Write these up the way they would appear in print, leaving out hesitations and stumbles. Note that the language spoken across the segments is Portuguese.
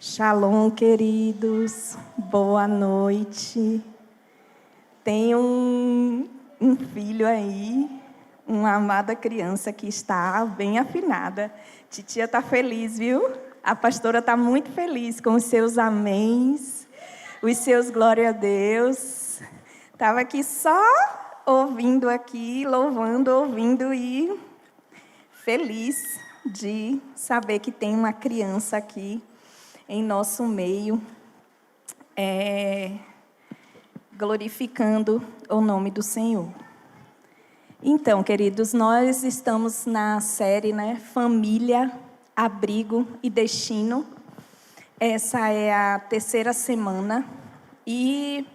Shalom, queridos. Boa noite. Tem um filho aí, uma amada criança que está bem afinada. Titia está feliz, viu? A pastora está muito feliz com os seus améns, os seus glória a Deus. Estava aqui só ouvindo aqui, louvando, ouvindo e feliz de saber que tem uma criança aqui em nosso meio, glorificando o nome do Senhor. Então, queridos, nós estamos na série, Família, Abrigo e Destino. Essa é a terceira semana. E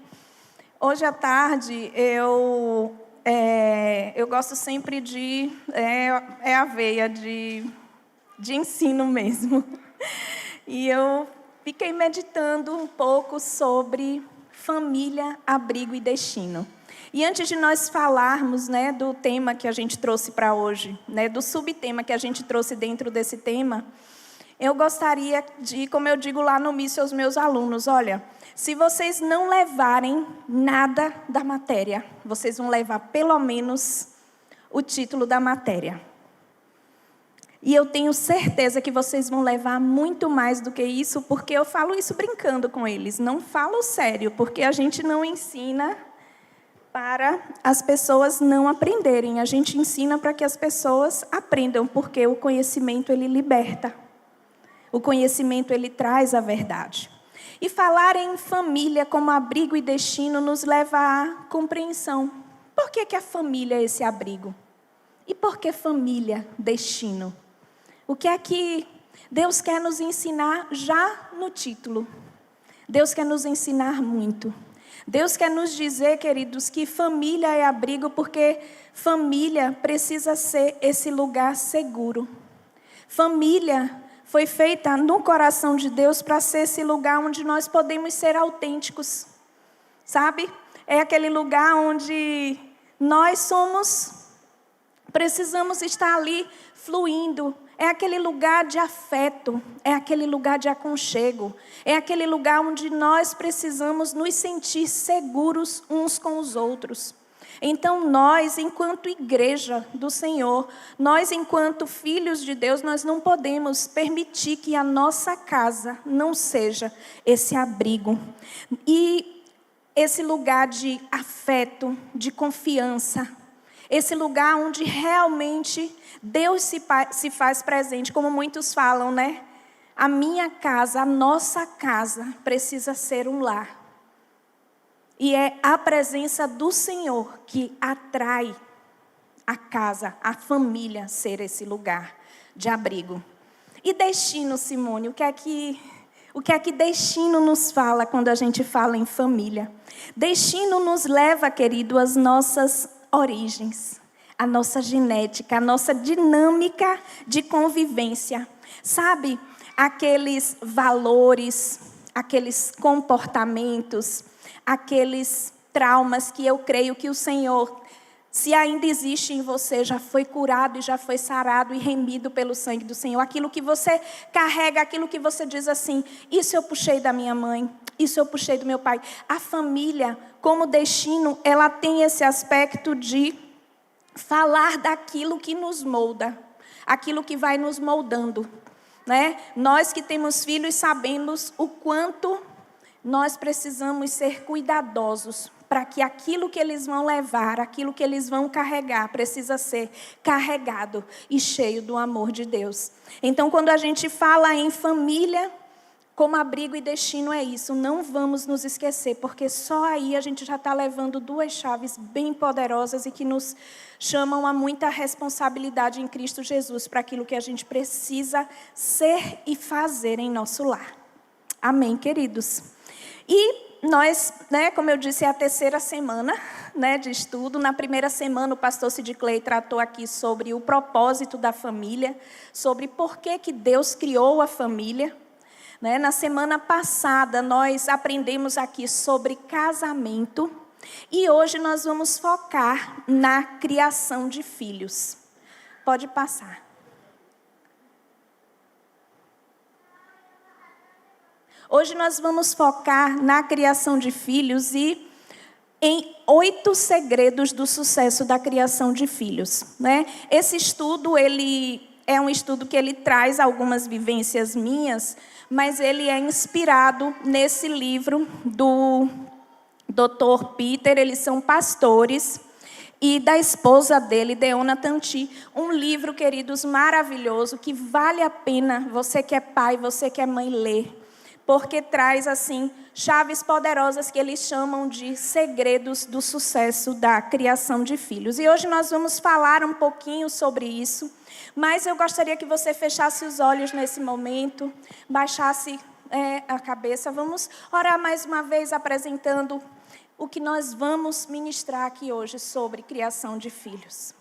hoje à tarde eu gosto sempre de... a veia de ensino mesmo. E eu fiquei meditando um pouco sobre família, abrigo e destino. E antes de nós falarmos, do tema que a gente trouxe para hoje, do subtema que a gente trouxe dentro desse tema, eu gostaria de, como eu digo lá no Mício aos meus alunos, olha, se vocês não levarem nada da matéria, vocês vão levar pelo menos o título da matéria. E eu tenho certeza que vocês vão levar muito mais do que isso, porque eu falo isso brincando com eles. Não falo sério, porque a gente não ensina para as pessoas não aprenderem. A gente ensina para que as pessoas aprendam, porque o conhecimento, ele liberta. O conhecimento, ele traz a verdade. E falar em família como abrigo e destino nos leva à compreensão. Por que a família é esse abrigo? E por que família, destino? O que é que Deus quer nos ensinar já no título? Deus quer nos ensinar muito. Deus quer nos dizer, queridos, que família é abrigo porque família precisa ser esse lugar seguro. Família foi feita no coração de Deus para ser esse lugar onde nós podemos ser autênticos. Sabe? É aquele lugar onde nós precisamos estar ali fluindo. É aquele lugar de afeto, é aquele lugar de aconchego, é aquele lugar onde nós precisamos nos sentir seguros uns com os outros. Então nós, enquanto igreja do Senhor, nós enquanto filhos de Deus, nós não podemos permitir que a nossa casa não seja esse abrigo. E esse lugar de afeto, de confiança, esse lugar onde realmente Deus se faz presente, como muitos falam, A minha casa, a nossa casa, precisa ser um lar. E é a presença do Senhor que atrai a casa, a família ser esse lugar de abrigo. E destino, Simone, o que é que destino nos fala quando a gente fala em família? Destino nos leva, querido, às nossas origens, a nossa genética, a nossa dinâmica de convivência. Sabe, aqueles valores, aqueles comportamentos, aqueles traumas que eu creio que o Senhor, se ainda existe em você, já foi curado e já foi sarado e remido pelo sangue do Senhor. Aquilo que você carrega, aquilo que você diz assim, isso eu puxei da minha mãe, isso eu puxei do meu pai. A família, como destino, ela tem esse aspecto de falar daquilo que nos molda, aquilo que vai nos moldando, Nós que temos filhos sabemos o quanto nós precisamos ser cuidadosos para que aquilo que eles vão levar, aquilo que eles vão carregar, precisa ser carregado e cheio do amor de Deus. Então, quando a gente fala em família, como abrigo e destino é isso, não vamos nos esquecer, porque só aí a gente já está levando duas chaves bem poderosas e que nos chamam a muita responsabilidade em Cristo Jesus para aquilo que a gente precisa ser e fazer em nosso lar. Amém, queridos? E nós, como eu disse, é a terceira semana de estudo. Na primeira semana, o pastor Sid Clay tratou aqui sobre o propósito da família, sobre por que Deus criou a família. Na semana passada, nós aprendemos aqui sobre casamento e hoje nós vamos focar na criação de filhos. Pode passar. Hoje nós vamos focar na criação de filhos e em 8 segredos do sucesso da criação de filhos, né? Esse estudo, ele é um estudo que ele traz algumas vivências minhas, mas ele é inspirado nesse livro do Dr. Peter, eles são pastores, e da esposa dele, Deona Tanti, um livro, queridos, maravilhoso, que vale a pena você que é pai, você que é mãe ler, porque traz, assim, chaves poderosas que eles chamam de segredos do sucesso da criação de filhos. E hoje nós vamos falar um pouquinho sobre isso, mas eu gostaria que você fechasse os olhos nesse momento, baixasse a cabeça. Vamos orar mais uma vez apresentando o que nós vamos ministrar aqui hoje sobre criação de filhos.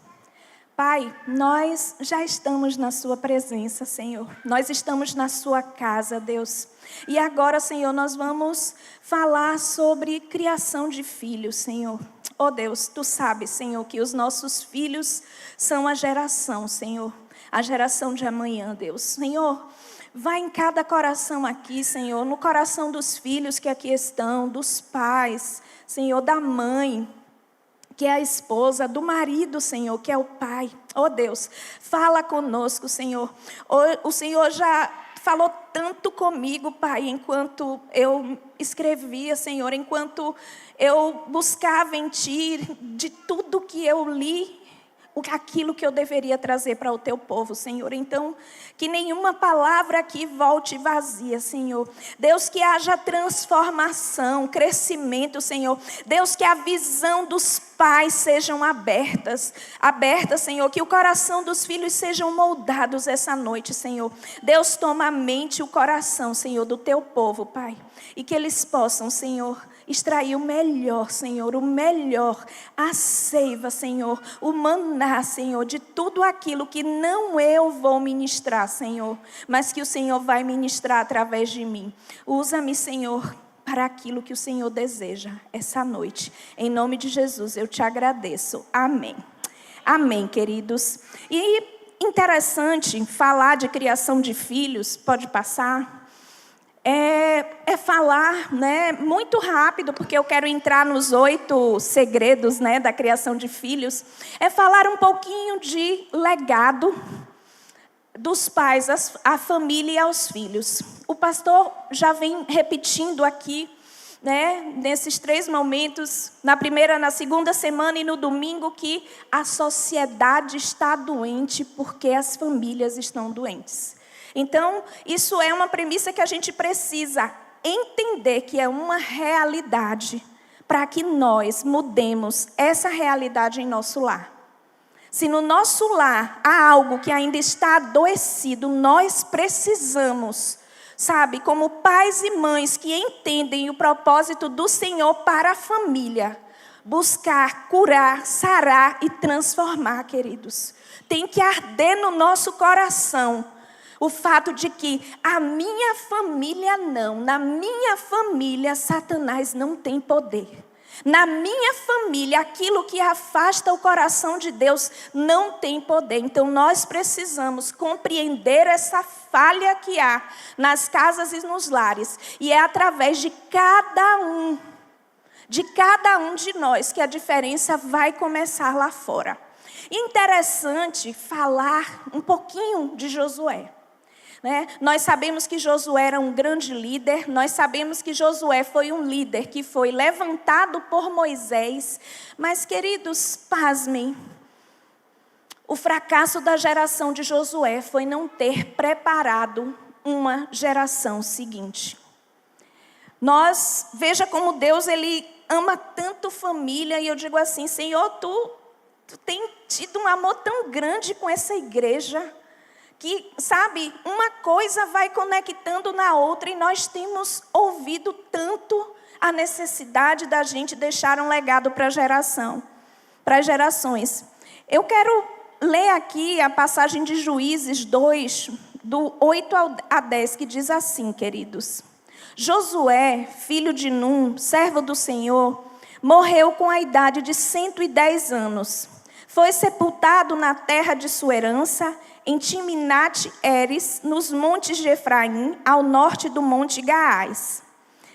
Pai, nós já estamos na sua presença, Senhor. Nós estamos na sua casa, Deus. E agora, Senhor, nós vamos falar sobre criação de filhos, Senhor. Oh Deus, Tu sabes, Senhor, que os nossos filhos são a geração, Senhor. A geração de amanhã, Deus. Senhor, vai em cada coração aqui, Senhor. No coração dos filhos que aqui estão, dos pais, Senhor, da mãe, que é a esposa, do marido, Senhor, que é o pai. Oh Deus, fala conosco, Senhor. O Senhor já falou tanto comigo, Pai, enquanto eu escrevia, Senhor, enquanto eu buscava em Ti, de tudo que eu li, aquilo que eu deveria trazer para o Teu povo, Senhor. Então, que nenhuma palavra aqui volte vazia, Senhor. Deus, que haja transformação, crescimento, Senhor. Deus, que a visão dos pais sejam abertas, Senhor. Que o coração dos filhos sejam moldados essa noite, Senhor. Deus, toma a mente e o coração, Senhor, do Teu povo, Pai. E que eles possam, Senhor, extrair o melhor, Senhor, o melhor, a seiva, Senhor, o maná, Senhor, de tudo aquilo que não eu vou ministrar, Senhor, mas que o Senhor vai ministrar através de mim. Usa-me, Senhor, para aquilo que o Senhor deseja essa noite. Em nome de Jesus, eu te agradeço. Amém. Amém, queridos. E interessante falar de criação de filhos, pode passar? É falar, né, muito rápido, porque eu quero entrar nos 8 segredos, né, da criação de filhos. É falar um pouquinho de legado dos pais, à família e aos filhos. O pastor já vem repetindo aqui, né, nesses 3 momentos, na primeira, na segunda semana e no domingo, que a sociedade está doente porque as famílias estão doentes. Então, isso é uma premissa que a gente precisa entender que é uma realidade para que nós mudemos essa realidade em nosso lar. Se no nosso lar há algo que ainda está adoecido, nós precisamos, sabe, como pais e mães que entendem o propósito do Senhor para a família, buscar, curar, sarar e transformar, queridos. Tem que arder no nosso coração o fato de que a minha família não, na minha família Satanás não tem poder. Na minha família, aquilo que afasta o coração de Deus não tem poder. Então nós precisamos compreender essa falha que há nas casas e nos lares. E é através de cada um de nós que a diferença vai começar lá fora. Interessante falar um pouquinho de Josué. Nós sabemos que Josué era um grande líder, nós sabemos que Josué foi um líder que foi levantado por Moisés, mas, queridos, pasmem, o fracasso da geração de Josué foi não ter preparado uma geração seguinte. Veja como Deus, Ele ama tanto família, e eu digo assim, Senhor, tu tem tido um amor tão grande com essa igreja, que, sabe, uma coisa vai conectando na outra e nós temos ouvido tanto a necessidade da gente deixar um legado para as gerações. Eu quero ler aqui a passagem de Juízes 2, do 8 a 10, que diz assim, queridos. Josué, filho de Num, servo do Senhor, morreu com a idade de 110 anos. Foi sepultado na terra de sua herança, em Timnat-Heres, nos montes de Efraim, ao norte do monte Gaás.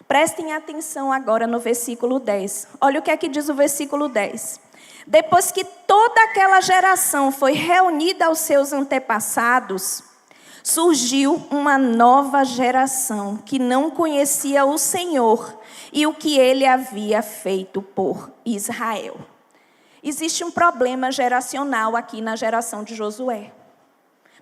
Prestem atenção agora no versículo 10. Olha o que é que diz o versículo 10. Depois que toda aquela geração foi reunida aos seus antepassados, surgiu uma nova geração que não conhecia o Senhor e o que ele havia feito por Israel. Existe um problema geracional aqui na geração de Josué.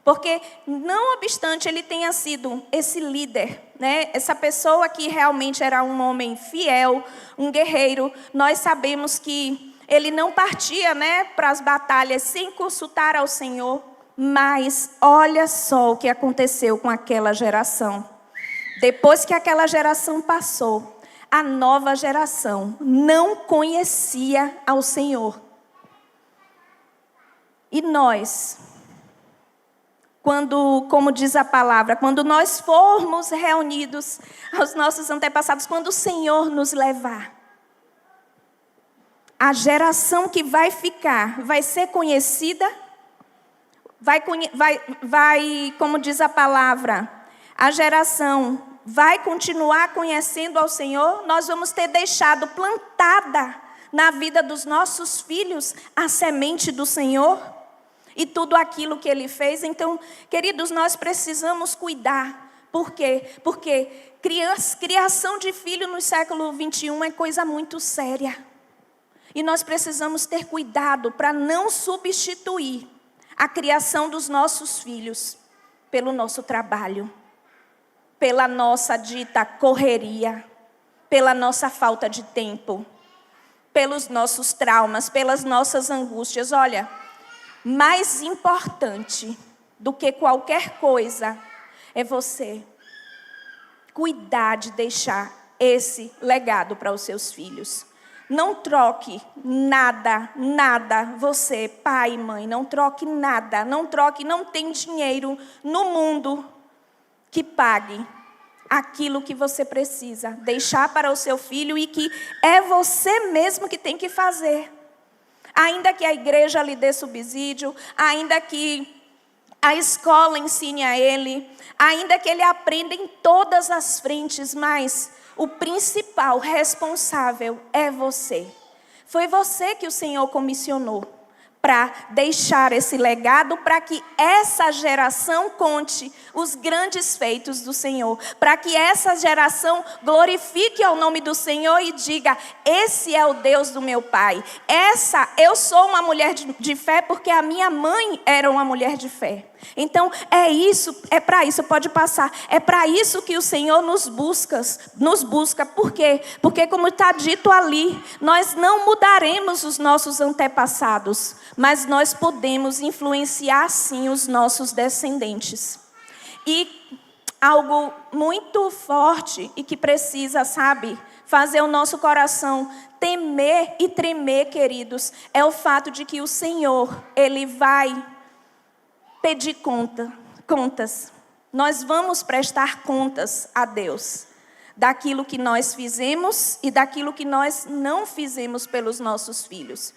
Porque, não obstante ele tenha sido esse líder, né, essa pessoa que realmente era um homem fiel, um guerreiro, nós sabemos que ele não partia, né, para as batalhas sem consultar ao Senhor. Mas olha só o que aconteceu com aquela geração. Depois que aquela geração passou, a nova geração não conhecia ao Senhor. E nós, como diz a palavra, quando nós formos reunidos aos nossos antepassados, quando o Senhor nos levar, a geração que vai ficar, vai ser conhecida, como diz a palavra, a geração vai continuar conhecendo ao Senhor. Nós vamos ter deixado plantada na vida dos nossos filhos a semente do Senhor e tudo aquilo que Ele fez. Então, queridos, nós precisamos cuidar. Por quê? Porque criação de filho no século 21 é coisa muito séria. E nós precisamos ter cuidado para não substituir a criação dos nossos filhos pelo nosso trabalho, pela nossa dita correria, pela nossa falta de tempo, pelos nossos traumas, pelas nossas angústias. Olha, mais importante do que qualquer coisa é você cuidar de deixar esse legado para os seus filhos. Não troque nada, você, pai e mãe, não troque nada, não tem dinheiro no mundo que pague aquilo que você precisa deixar para o seu filho e que é você mesmo que tem que fazer. Ainda que a igreja lhe dê subsídio, ainda que a escola ensine a ele, ainda que ele aprenda em todas as frentes, mas o principal responsável é você. Foi você que o Senhor comissionou para deixar esse legado, para que essa geração conte os grandes feitos do Senhor, para que essa geração glorifique ao nome do Senhor e diga: esse é o Deus do meu pai. Eu sou uma mulher de fé porque a minha mãe era uma mulher de fé. Então é para isso, pode passar, é para isso que o Senhor nos busca. Por quê? Porque, como está dito ali, nós não mudaremos os nossos antepassados, mas nós podemos influenciar sim os nossos descendentes. E algo muito forte e que precisa, fazer o nosso coração temer e tremer, queridos, é o fato de que o Senhor, Ele vai pedir contas. Nós vamos prestar contas a Deus daquilo que nós fizemos e daquilo que nós não fizemos pelos nossos filhos.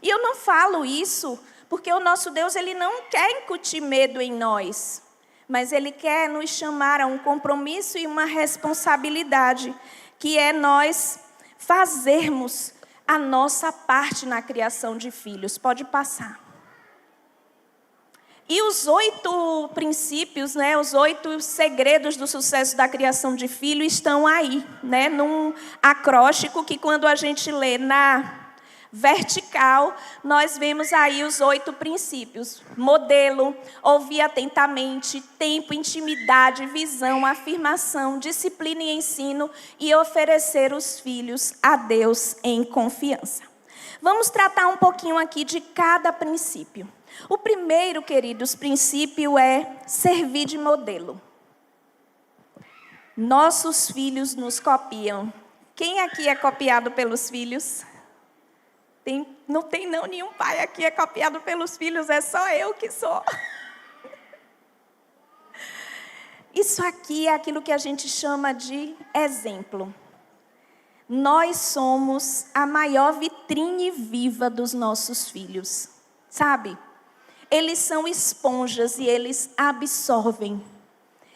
E eu não falo isso porque o nosso Deus, Ele não quer incutir medo em nós, mas Ele quer nos chamar a um compromisso e uma responsabilidade, que é nós fazermos a nossa parte na criação de filhos. Pode passar. E os 8 princípios, os 8 segredos do sucesso da criação de filho estão aí, num acróstico que, quando a gente lê na vertical, nós vemos aí os 8 princípios. Modelo, ouvir atentamente, tempo, intimidade, visão, afirmação, disciplina e ensino, e oferecer os filhos a Deus em confiança. Vamos tratar um pouquinho aqui de cada princípio. O primeiro, queridos, princípio é servir de modelo. Nossos filhos nos copiam. Quem aqui é copiado pelos filhos? Não tem nenhum pai aqui é copiado pelos filhos, é só eu que sou. Isso aqui é aquilo que a gente chama de exemplo. Nós somos a maior vitrine viva dos nossos filhos, sabe? eles são esponjas e eles absorvem.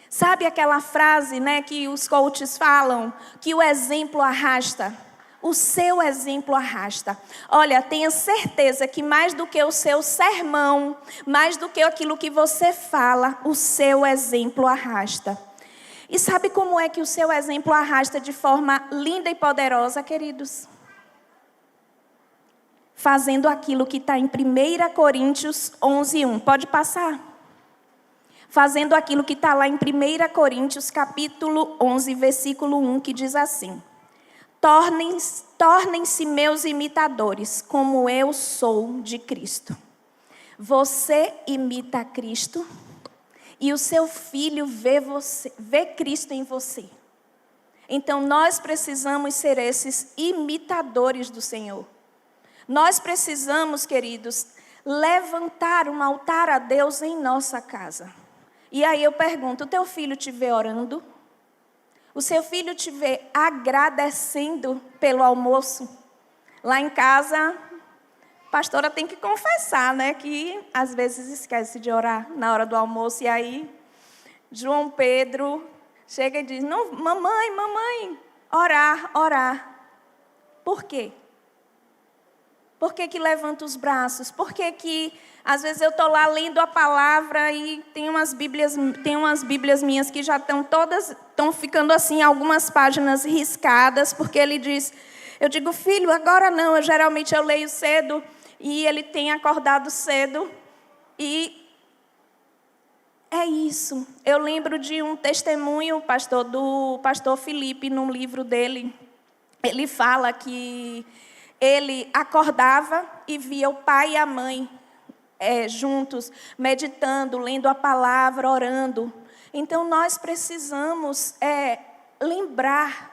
Sabe aquela frase, né, que os coaches falam, que o exemplo arrasta? O seu exemplo arrasta. Olha, tenha certeza que mais do que o seu sermão, mais do que aquilo que você fala, o seu exemplo arrasta. E sabe como é que o seu exemplo arrasta de forma linda e poderosa, queridos? Fazendo aquilo que está em 1 Coríntios 11:1. Pode passar? Fazendo aquilo que está lá em 1 Coríntios capítulo 11, versículo 1, que diz assim: Tornem-se meus imitadores, como eu sou de Cristo. Você imita Cristo e o seu filho vê Cristo em você. Então nós precisamos ser esses imitadores do Senhor. Nós precisamos, queridos, levantar um altar a Deus em nossa casa. E aí eu pergunto, o teu filho te vê orando? O seu filho te vê agradecendo pelo almoço? Lá em casa, a pastora tem que confessar, né? Que às vezes esquece de orar na hora do almoço. E aí, João Pedro chega e diz, não, mamãe, orar. Por quê? Por que levanta os braços? Por que às vezes eu estou lá lendo a palavra e tem umas bíblias minhas que já estão ficando assim, algumas páginas riscadas, porque ele diz, eu digo, filho, agora não, geralmente eu leio cedo e ele tem acordado cedo e é isso. Eu lembro de um testemunho, do pastor Felipe, num livro dele, ele fala que ele acordava e via o pai e a mãe juntos, meditando, lendo a palavra, orando. Então, nós precisamos lembrar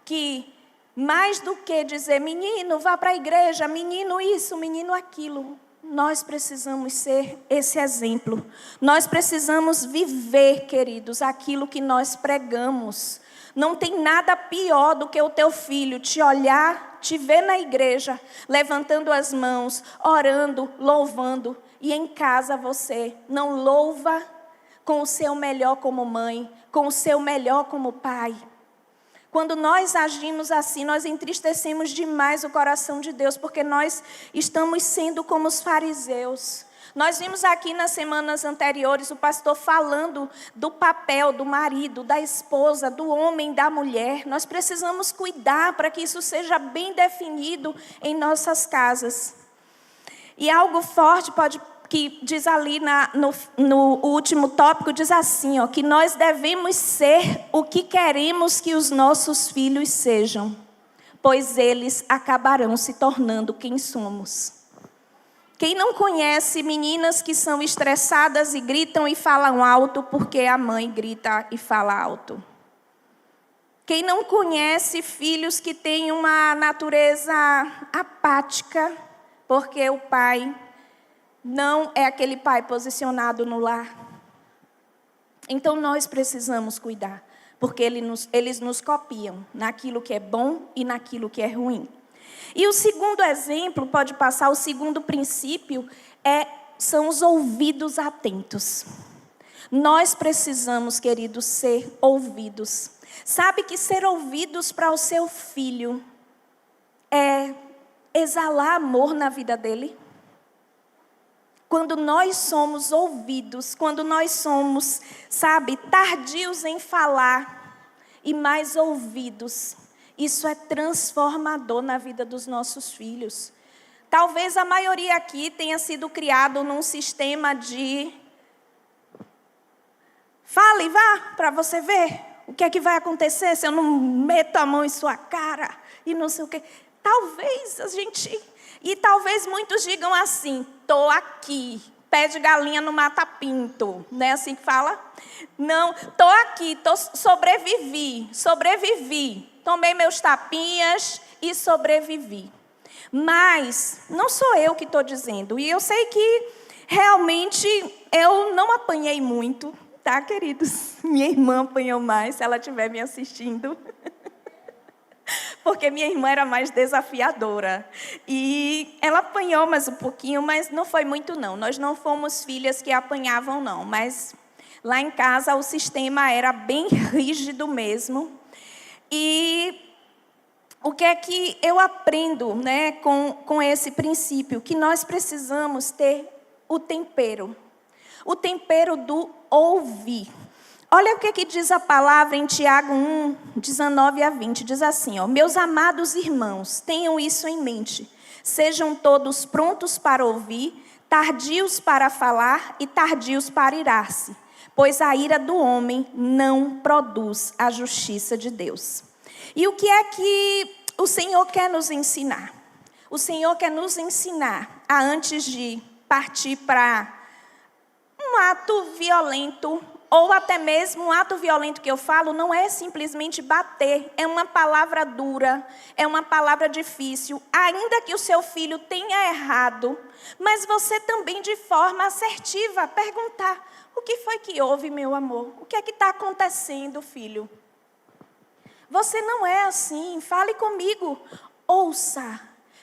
que, mais do que dizer, menino, vá para a igreja, menino isso, menino aquilo, nós precisamos ser esse exemplo. Nós precisamos viver, queridos, aquilo que nós pregamos. Não tem nada pior do que o teu filho te olhar, te ver na igreja, levantando as mãos, orando, louvando, e em casa você não louva com o seu melhor como mãe, com o seu melhor como pai. Quando nós agimos assim, nós entristecemos demais o coração de Deus, porque nós estamos sendo como os fariseus. Nós vimos aqui nas semanas anteriores o pastor falando do papel do marido, da esposa, do homem, da mulher. Nós precisamos cuidar para que isso seja bem definido em nossas casas. E algo forte que diz ali no último tópico, diz assim, que nós devemos ser o que queremos que os nossos filhos sejam, pois eles acabarão se tornando quem somos. Quem não conhece meninas que são estressadas e gritam e falam alto porque a mãe grita e fala alto? Quem não conhece filhos que têm uma natureza apática porque o pai não é aquele pai posicionado no lar? Então nós precisamos cuidar, porque eles nos copiam naquilo que é bom e naquilo que é ruim. E o segundo exemplo, pode passar, o segundo princípio, são os ouvidos atentos. Nós precisamos, queridos, ser ouvidos. Sabe que ser ouvidos para o seu filho é exalar amor na vida dele? Quando nós somos ouvidos, quando nós somos, tardios em falar e mais ouvidos, isso é transformador na vida dos nossos filhos. Talvez a maioria aqui tenha sido criado num sistema de fale, vá, para você ver o que é que vai acontecer se eu não meto a mão em sua cara e não sei o quê. Talvez e talvez muitos digam assim, estou aqui, pé de galinha no mata-pinto, não é assim que fala? Não, estou aqui, sobrevivi. Tomei meus tapinhas e sobrevivi. Mas não sou eu que estou dizendo. E eu sei que realmente eu não apanhei muito, tá, queridos? Minha irmã apanhou mais, se ela estiver me assistindo. porque minha irmã era mais desafiadora. E ela apanhou mais um pouquinho, mas não foi muito não. Nós não fomos filhas que apanhavam não, mas lá em casa o sistema era bem rígido mesmo. E o que é que eu aprendo, né, com esse princípio? Que nós precisamos ter o tempero do ouvir. Olha o que diz a palavra em Tiago 1, 19 a 20. Diz assim, ó, meus amados irmãos, tenham isso em mente. Sejam todos prontos para ouvir, tardios para falar e tardios para irar-se. Pois a ira do homem não produz a justiça de Deus. E o que é que o Senhor quer nos ensinar? O Senhor quer nos ensinar a, antes de partir para um ato violento, ou até mesmo um ato violento que eu falo, não é simplesmente bater, é uma palavra dura, é uma palavra difícil, ainda que o seu filho tenha errado, mas você também de forma assertiva perguntar, o que foi que houve, meu amor? O que é que está acontecendo, filho? Você não é assim, fale comigo, ouça.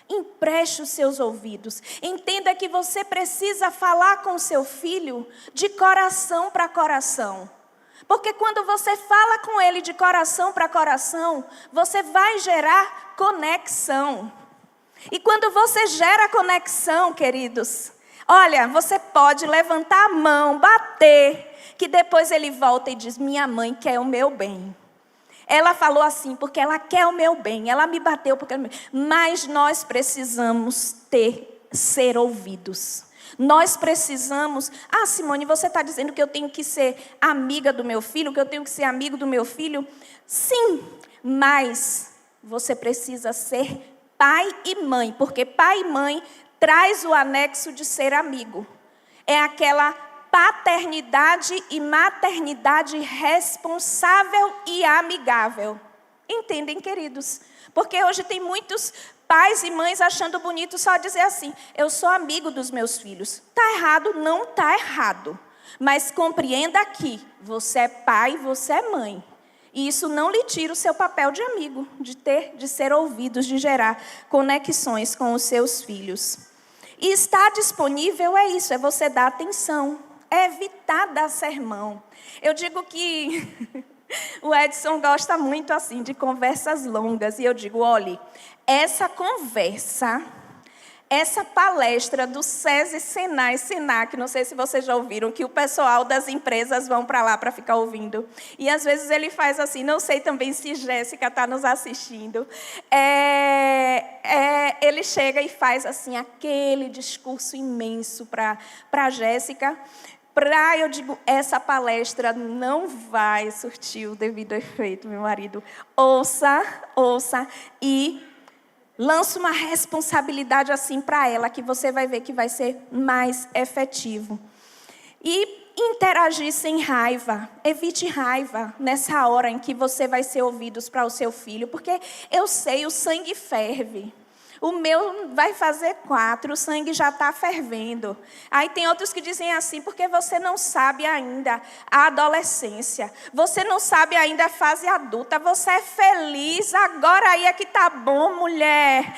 Empreste os seus ouvidos. Entenda que você precisa falar com o seu filho de coração para coração. Porque quando você fala com ele de coração para coração, você vai gerar conexão. E quando você gera conexão, queridos, olha, você pode levantar a mão, bater, que depois ele volta e diz, minha mãe quer o meu bem. Ela falou assim, porque ela quer o meu bem. Ela me bateu porque... Mas nós precisamos ser ouvidos. Nós precisamos... Ah, Simone, você está dizendo que eu tenho que ser amiga do meu filho, que eu tenho que ser amigo do meu filho? Sim, mas você precisa ser pai e mãe. Porque pai e mãe traz o anexo de ser amigo. É aquela... paternidade e maternidade responsável e amigável. Entendem, queridos? Porque hoje tem muitos pais e mães achando bonito só dizer assim, eu sou amigo dos meus filhos. Está errado? Não está errado. Mas compreenda aqui, você é pai, você é mãe. E isso não lhe tira o seu papel de amigo, de ser ouvidos, de gerar conexões com os seus filhos. E estar disponível é isso, é você dar atenção. É evitar dar sermão. Eu digo que o Edson gosta muito assim de conversas longas. E eu digo, olhe, essa conversa, essa palestra do SESI, Senai, Senac, não sei se vocês já ouviram, que o pessoal das empresas vão para lá para ficar ouvindo. E às vezes ele faz assim, não sei também se Jéssica está nos assistindo. Ele chega e faz assim, aquele discurso imenso para a Jéssica. Eu digo, essa palestra não vai surtir o devido efeito, meu marido. Ouça e lança uma responsabilidade assim para ela, que você vai ver que vai ser mais efetivo. E interagir sem raiva. Evite raiva nessa hora em que você vai ser ouvidos para o seu filho, porque eu sei, o sangue ferve. O meu vai fazer 4, o sangue já está fervendo. Aí tem outros que dizem assim, porque você não sabe ainda a adolescência. Você não sabe ainda a fase adulta. Você é feliz, agora aí é que está bom, mulher.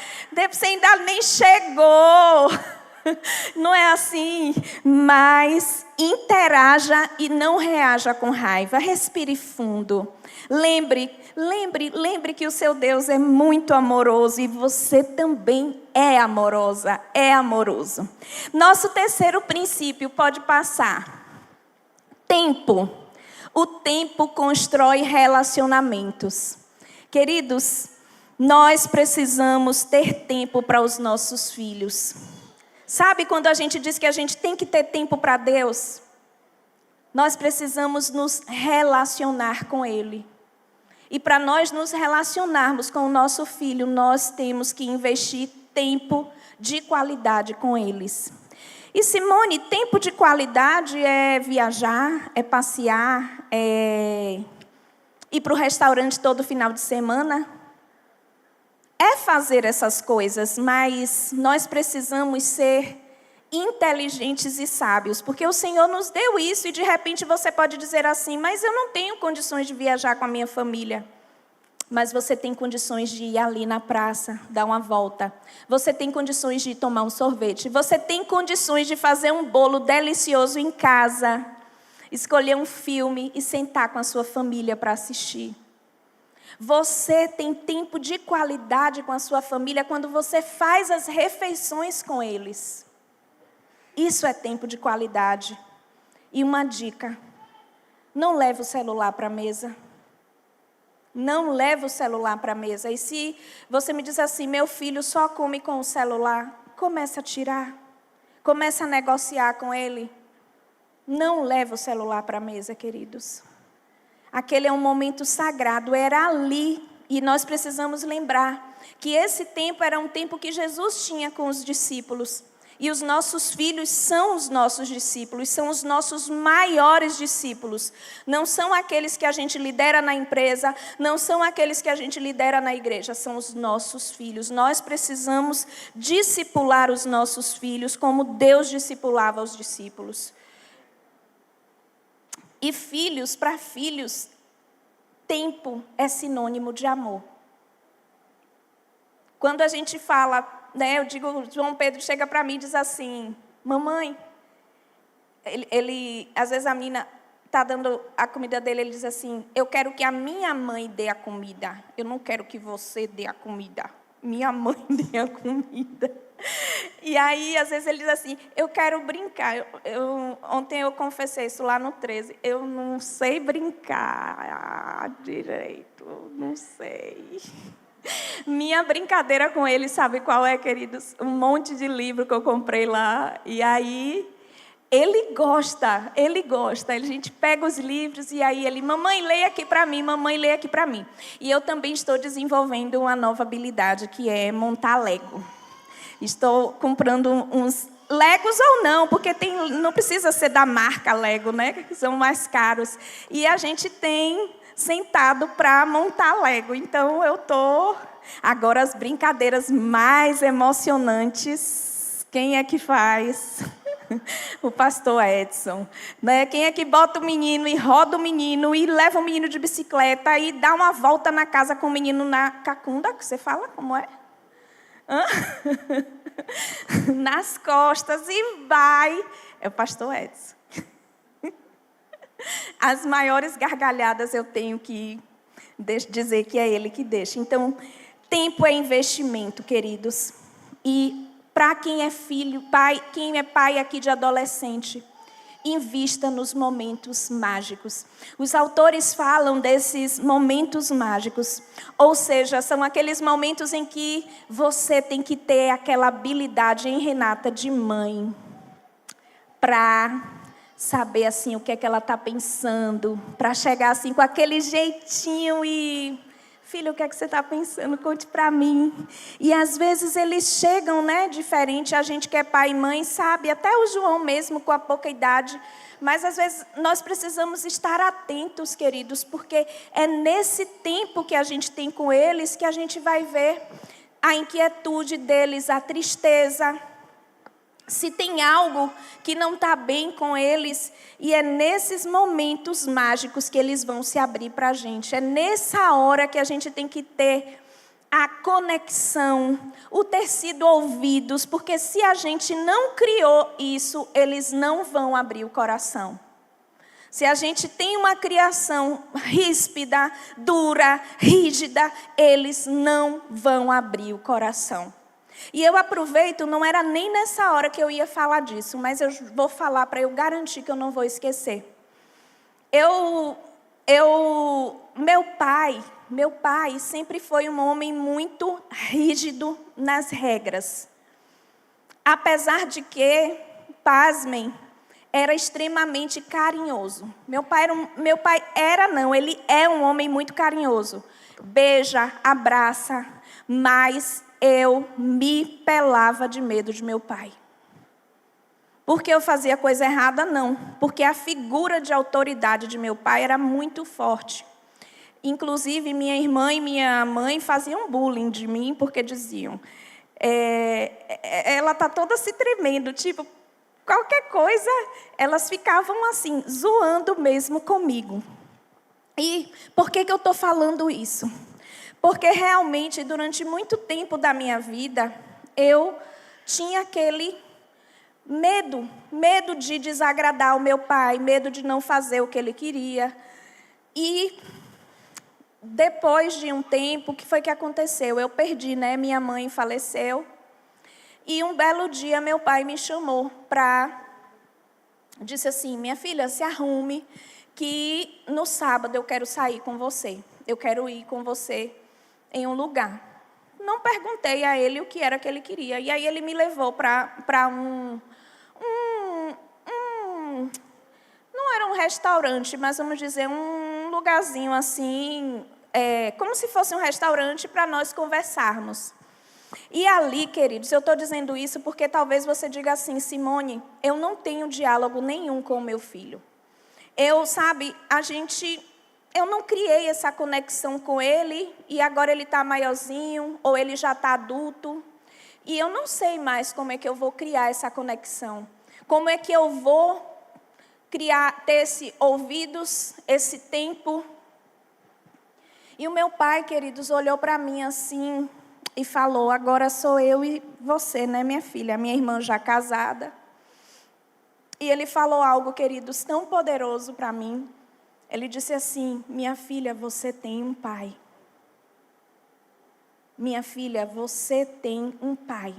Você ainda nem chegou. Não é assim, mas interaja e não reaja com raiva. Respire fundo. Lembre que o seu Deus é muito amoroso e você também é amorosa, é amoroso. Nosso terceiro princípio pode passar. Tempo. O tempo constrói relacionamentos. Queridos, nós precisamos ter tempo para os nossos filhos. Sabe quando a gente diz que a gente tem que ter tempo para Deus? Nós precisamos nos relacionar com Ele. E para nós nos relacionarmos com o nosso filho, nós temos que investir tempo de qualidade com eles. E Simone, tempo de qualidade é viajar, é passear, é ir para o restaurante todo final de semana? É fazer essas coisas, mas nós precisamos ser inteligentes e sábios, porque o Senhor nos deu isso e de repente você pode dizer assim, mas eu não tenho condições de viajar com a minha família. Mas você tem condições de ir ali na praça, dar uma volta. Você tem condições de tomar um sorvete. Você tem condições de fazer um bolo delicioso em casa. Escolher um filme e sentar com a sua família para assistir. Você tem tempo de qualidade com a sua família quando você faz as refeições com eles. Isso é tempo de qualidade. E uma dica: não leve o celular para a mesa. Não leve o celular para a mesa. E se você me diz assim, meu filho só come com o celular, comece a tirar. Comece a negociar com ele. Não leve o celular para a mesa, queridos. Aquele é um momento sagrado, era ali. E nós precisamos lembrar que esse tempo era um tempo que Jesus tinha com os discípulos. E os nossos filhos são os nossos discípulos, são os nossos maiores discípulos. Não são aqueles que a gente lidera na empresa, não são aqueles que a gente lidera na igreja, são os nossos filhos. Nós precisamos discipular os nossos filhos como Deus discipulava os discípulos. E filhos, para filhos, tempo é sinônimo de amor. Quando a gente fala, eu digo, João Pedro chega para mim e diz assim, mamãe, às vezes a menina está dando a comida dele, ele diz assim, eu quero que a minha mãe dê a comida, eu não quero que você dê a comida, minha mãe dê a comida. E aí, às vezes ele diz assim, eu quero brincar, ontem eu confessei isso lá no 13, eu não sei brincar direito, não sei. Minha brincadeira com ele, sabe qual é, queridos? Um monte de livro que eu comprei lá. E aí, ele gosta. A gente pega os livros e aí ele, mamãe, leia aqui para mim, mamãe, leia aqui para mim. E eu também estou desenvolvendo uma nova habilidade, que é montar Lego. Estou comprando uns Legos ou não, porque não precisa ser da marca Lego, né? Que são mais caros. E a gente tem sentado para montar Lego. Então, eu estou... Agora, as brincadeiras mais emocionantes, quem é que faz? O pastor Edson. Né? Quem é que bota o menino e roda o menino e leva o menino de bicicleta e dá uma volta na casa com o menino na cacunda, que você fala? Como é? Nas costas e vai. É o pastor Edson. As maiores gargalhadas eu tenho que dizer que é ele que deixa. Então, tempo é investimento, queridos. E para quem é filho, pai, quem é pai aqui de adolescente, invista nos momentos mágicos. Os autores falam desses momentos mágicos, ou seja, são aqueles momentos em que você tem que ter aquela habilidade, hein, Renata, de mãe, para saber assim o que é que ela está pensando, para chegar assim com aquele jeitinho e... Filho, o que é que você está pensando? Conte para mim. E às vezes eles chegam, né, diferente. A gente que é pai e mãe sabe, até o João mesmo com a pouca idade. Mas às vezes nós precisamos estar atentos, queridos, porque é nesse tempo que a gente tem com eles que a gente vai ver a inquietude deles, a tristeza. Se tem algo que não está bem com eles, e é nesses momentos mágicos que eles vão se abrir para a gente. É nessa hora que a gente tem que ter a conexão, o ter sido ouvidos, porque se a gente não criou isso, eles não vão abrir o coração. Se a gente tem uma criação ríspida, dura, rígida, eles não vão abrir o coração. E eu aproveito, não era nem nessa hora que eu ia falar disso, mas eu vou falar para eu garantir que eu não vou esquecer. Meu pai sempre foi um homem muito rígido nas regras. Apesar de que, pasmem, era extremamente carinhoso. Ele é um homem muito carinhoso. Beija, abraça, mas eu me pelava de medo de meu pai. Porque eu fazia coisa errada? Não. Porque a figura de autoridade de meu pai era muito forte. Inclusive, minha irmã e minha mãe faziam bullying de mim, porque diziam, ela está toda se tremendo, tipo, qualquer coisa, elas ficavam assim, zoando mesmo comigo. E por que eu estou falando isso? Porque realmente, durante muito tempo da minha vida, eu tinha aquele medo de desagradar o meu pai, medo de não fazer o que ele queria. E depois de um tempo, o que foi que aconteceu? Eu perdi, né? Minha mãe faleceu. E um belo dia, meu pai me chamou disse assim, minha filha, se arrume, que no sábado eu quero sair com você. Eu quero ir com você em um lugar. Não perguntei a ele o que era que ele queria. E aí ele me levou para não era um restaurante, mas vamos dizer, um lugarzinho assim, como se fosse um restaurante para nós conversarmos. E ali, queridos, eu estou dizendo isso porque talvez você diga assim, Simone, eu não tenho diálogo nenhum com o meu filho. Eu não criei essa conexão com ele e agora ele está maiorzinho ou ele já está adulto. E eu não sei mais como é que eu vou criar essa conexão. Como é que eu vou ter esse ouvidos, esse tempo. E o meu pai, queridos, olhou para mim assim e falou, agora sou eu e você, né, minha filha? Minha irmã já casada. E ele falou algo, queridos, tão poderoso para mim. Ele disse assim, minha filha, você tem um pai. Minha filha, você tem um pai.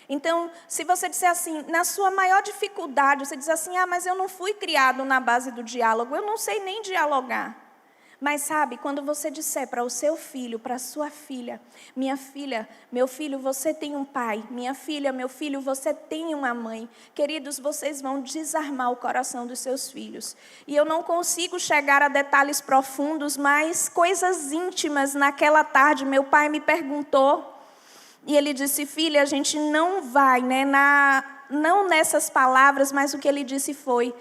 Então, se você disser assim, na sua maior dificuldade, você diz assim, mas eu não fui criado na base do diálogo, eu não sei nem dialogar. Mas sabe, quando você disser para o seu filho, para a sua filha, minha filha, meu filho, você tem um pai. Minha filha, meu filho, você tem uma mãe. Queridos, vocês vão desarmar o coração dos seus filhos. E eu não consigo chegar a detalhes profundos, mas coisas íntimas. Naquela tarde, meu pai me perguntou, e ele disse, filha, a gente não vai, né, não nessas palavras, mas o que ele disse foi,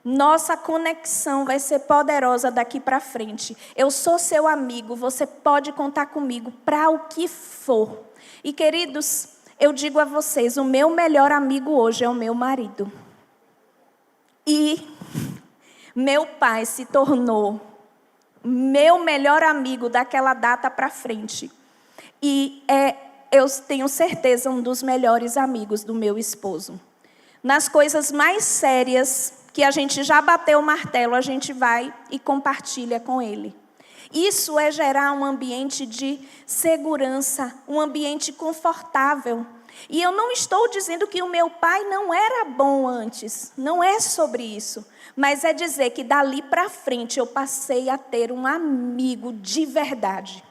nossa conexão vai ser poderosa daqui para frente. Eu sou seu amigo, você pode contar comigo para o que for. E queridos, eu digo a vocês, o meu melhor amigo hoje é o meu marido. E meu pai se tornou meu melhor amigo daquela data para frente. E eu tenho certeza, um dos melhores amigos do meu esposo. Nas coisas mais sérias que a gente já bateu o martelo, a gente vai e compartilha com ele. Isso é gerar um ambiente de segurança, um ambiente confortável. E eu não estou dizendo que o meu pai não era bom antes, não é sobre isso. Mas é dizer que dali para frente eu passei a ter um amigo de verdade.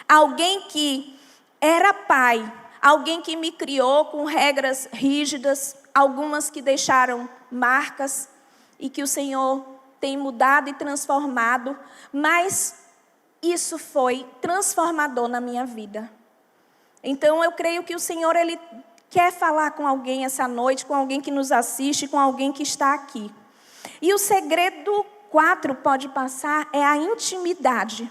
Alguém que era pai, alguém que me criou com regras rígidas, algumas que deixaram marcas, e que o Senhor tem mudado e transformado, mas isso foi transformador na minha vida. Então eu creio que o Senhor, Ele quer falar com alguém essa noite, com alguém que nos assiste, com alguém que está aqui. E o segredo 4 pode passar é a intimidade,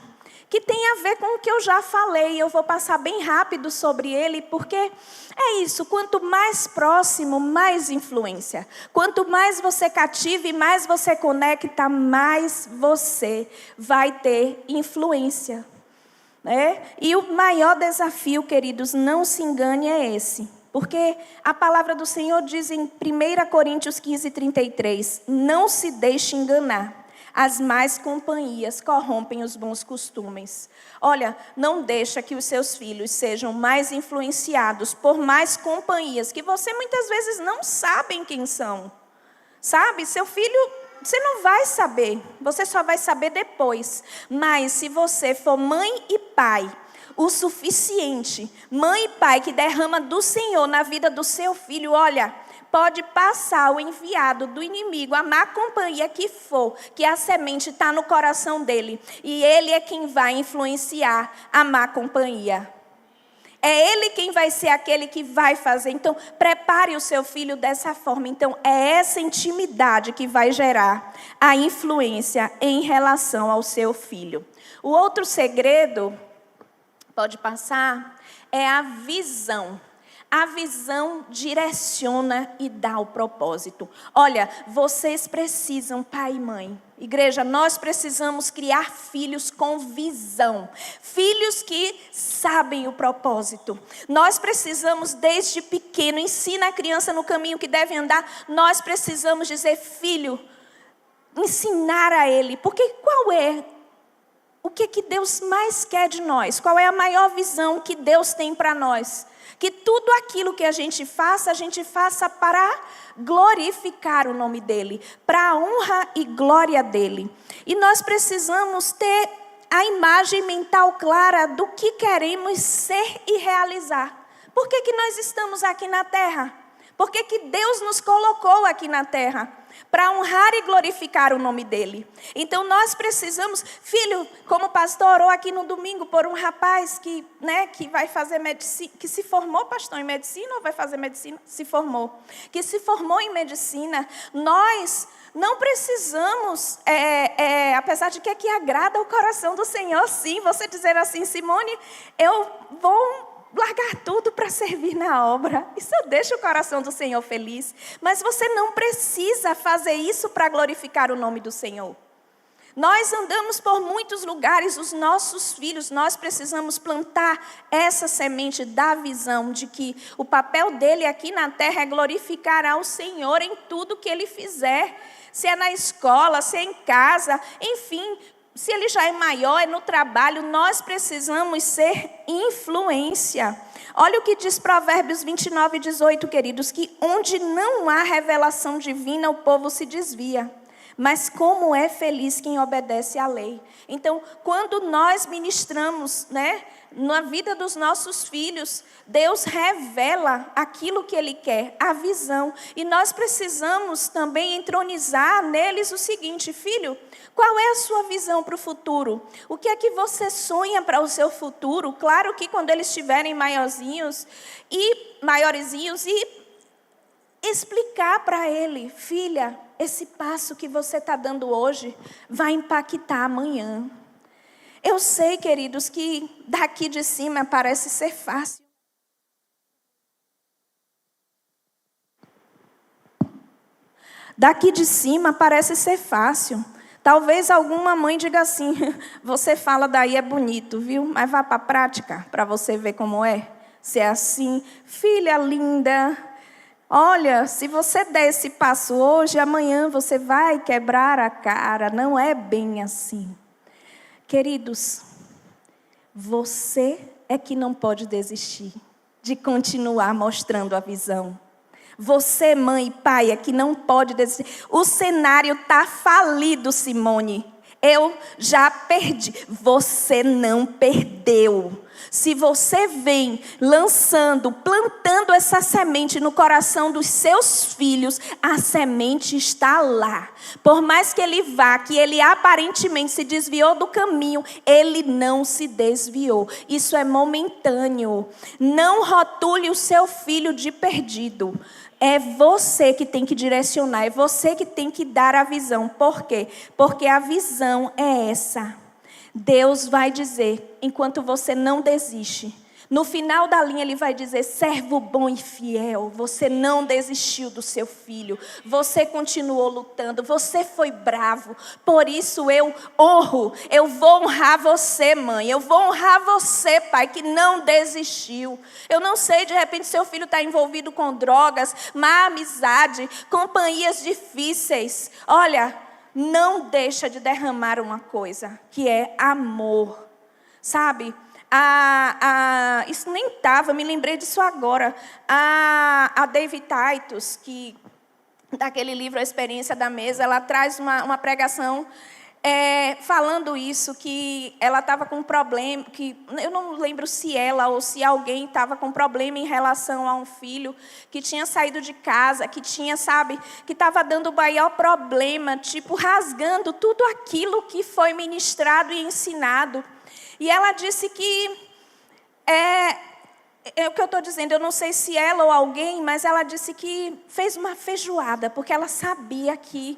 que tem a ver com o que eu já falei. Eu vou passar bem rápido sobre ele, porque é isso, quanto mais próximo, mais influência. Quanto mais você cativa e mais você conecta, mais você vai ter influência. E o maior desafio, queridos, não se engane, é esse. Porque a palavra do Senhor diz em 1 Coríntios 15:33, não se deixe enganar. As más companhias corrompem os bons costumes. Olha, não deixa que os seus filhos sejam mais influenciados por mais companhias que você muitas vezes não sabe quem são. Sabe, seu filho, você não vai saber, você só vai saber depois. Mas se você for mãe e pai o suficiente, mãe e pai que derrama do Senhor na vida do seu filho, olha, pode passar o enviado do inimigo, a má companhia que for, que a semente está no coração dele. E ele é quem vai influenciar a má companhia. É ele quem vai ser aquele que vai fazer. Então, prepare o seu filho dessa forma. Então, é essa intimidade que vai gerar a influência em relação ao seu filho. O outro segredo, pode passar, é a visão. A visão direciona e dá o propósito. Olha, vocês precisam, pai e mãe. Igreja, nós precisamos criar filhos com visão. Filhos que sabem o propósito. Nós precisamos, desde pequeno, ensina a criança no caminho que deve andar. Nós precisamos dizer, filho, ensinar a ele. Porque o que Deus mais quer de nós? Qual é a maior visão que Deus tem para nós? Que tudo aquilo que a gente faça para glorificar o nome dEle, para a honra e glória dEle. E nós precisamos ter a imagem mental clara do que queremos ser e realizar. Por que nós estamos aqui na terra? Por que Deus nos colocou aqui na terra? Para honrar e glorificar o nome dEle. Então nós precisamos, filho, como o pastor orou aqui no domingo por um rapaz que vai fazer medicina, que se formou, pastor, em medicina ou vai fazer medicina? Se formou. Que se formou em medicina. Nós não precisamos, apesar de que aqui agrada o coração do Senhor, sim, você dizer assim, Simone, eu vou largar tudo para servir na obra. Isso deixa o coração do Senhor feliz. Mas você não precisa fazer isso para glorificar o nome do Senhor. Nós andamos por muitos lugares, os nossos filhos, nós precisamos plantar essa semente da visão de que o papel dele aqui na terra é glorificar ao Senhor em tudo que ele fizer. Se é na escola, se é em casa, enfim, se ele já é maior, é no trabalho, nós precisamos ser influência. Olha o que diz Provérbios 29:18, queridos, que onde não há revelação divina, o povo se desvia. Mas como é feliz quem obedece à lei. Então, quando nós ministramos, na vida dos nossos filhos, Deus revela aquilo que Ele quer, a visão. E nós precisamos também entronizar neles o seguinte, filho, qual é a sua visão para o futuro? O que é que você sonha para o seu futuro? Claro que quando eles estiverem maiorzinhos e explicar para ele, filha, esse passo que você está dando hoje vai impactar amanhã. Eu sei, queridos, que daqui de cima parece ser fácil. Daqui de cima parece ser fácil. Talvez alguma mãe diga assim, você fala daí é bonito, viu? Mas vá para a prática para você ver como é. Se é assim, filha linda, olha, se você der esse passo hoje, amanhã você vai quebrar a cara. Não é bem assim. Queridos, você é que não pode desistir de continuar mostrando a visão. Você, mãe e pai, é que não pode desistir. O cenário está falido, Simone. Eu já perdi. Você não perdeu. Se você vem plantando essa semente no coração dos seus filhos, a semente está lá. Por mais que que ele aparentemente se desviou do caminho, ele não se desviou. Isso é momentâneo. Não rotule o seu filho de perdido. É você que tem que direcionar, é você que tem que dar a visão. Por quê? Porque a visão é essa. Deus vai dizer, enquanto você não desiste, no final da linha ele vai dizer, servo bom e fiel, você não desistiu do seu filho, você continuou lutando, você foi bravo, por isso eu vou honrar você, mãe, eu vou honrar você, pai, que não desistiu. Eu não sei, de repente seu filho está envolvido com drogas, má amizade, companhias difíceis. Olha, não deixa de derramar uma coisa, que é amor, sabe? Isso nem estava, me lembrei disso agora. A David Titus, que daquele livro A Experiência da Mesa, ela traz uma pregação falando isso, que ela estava com um problema, que eu não lembro se ela ou se alguém estava com problema em relação a um filho que tinha saído de casa, que tinha, que estava dando o maior problema, tipo, rasgando tudo aquilo que foi ministrado e ensinado. E ela disse que, é o que eu estou dizendo, eu não sei se ela ou alguém, mas ela disse que fez uma feijoada, porque ela sabia que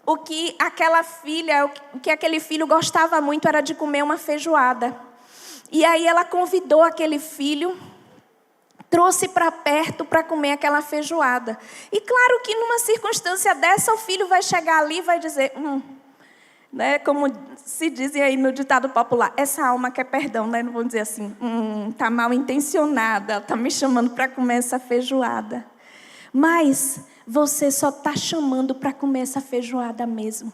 o que aquele filho gostava muito era de comer uma feijoada. E aí ela convidou aquele filho trouxe para perto para comer aquela feijoada. E claro que numa circunstância dessa, o filho vai chegar ali e vai dizer, né, como se diz aí no ditado popular, essa alma quer perdão, né? Não vão dizer assim, tá mal intencionada, tá me chamando para comer essa feijoada. Mas você só está chamando para comer essa feijoada mesmo,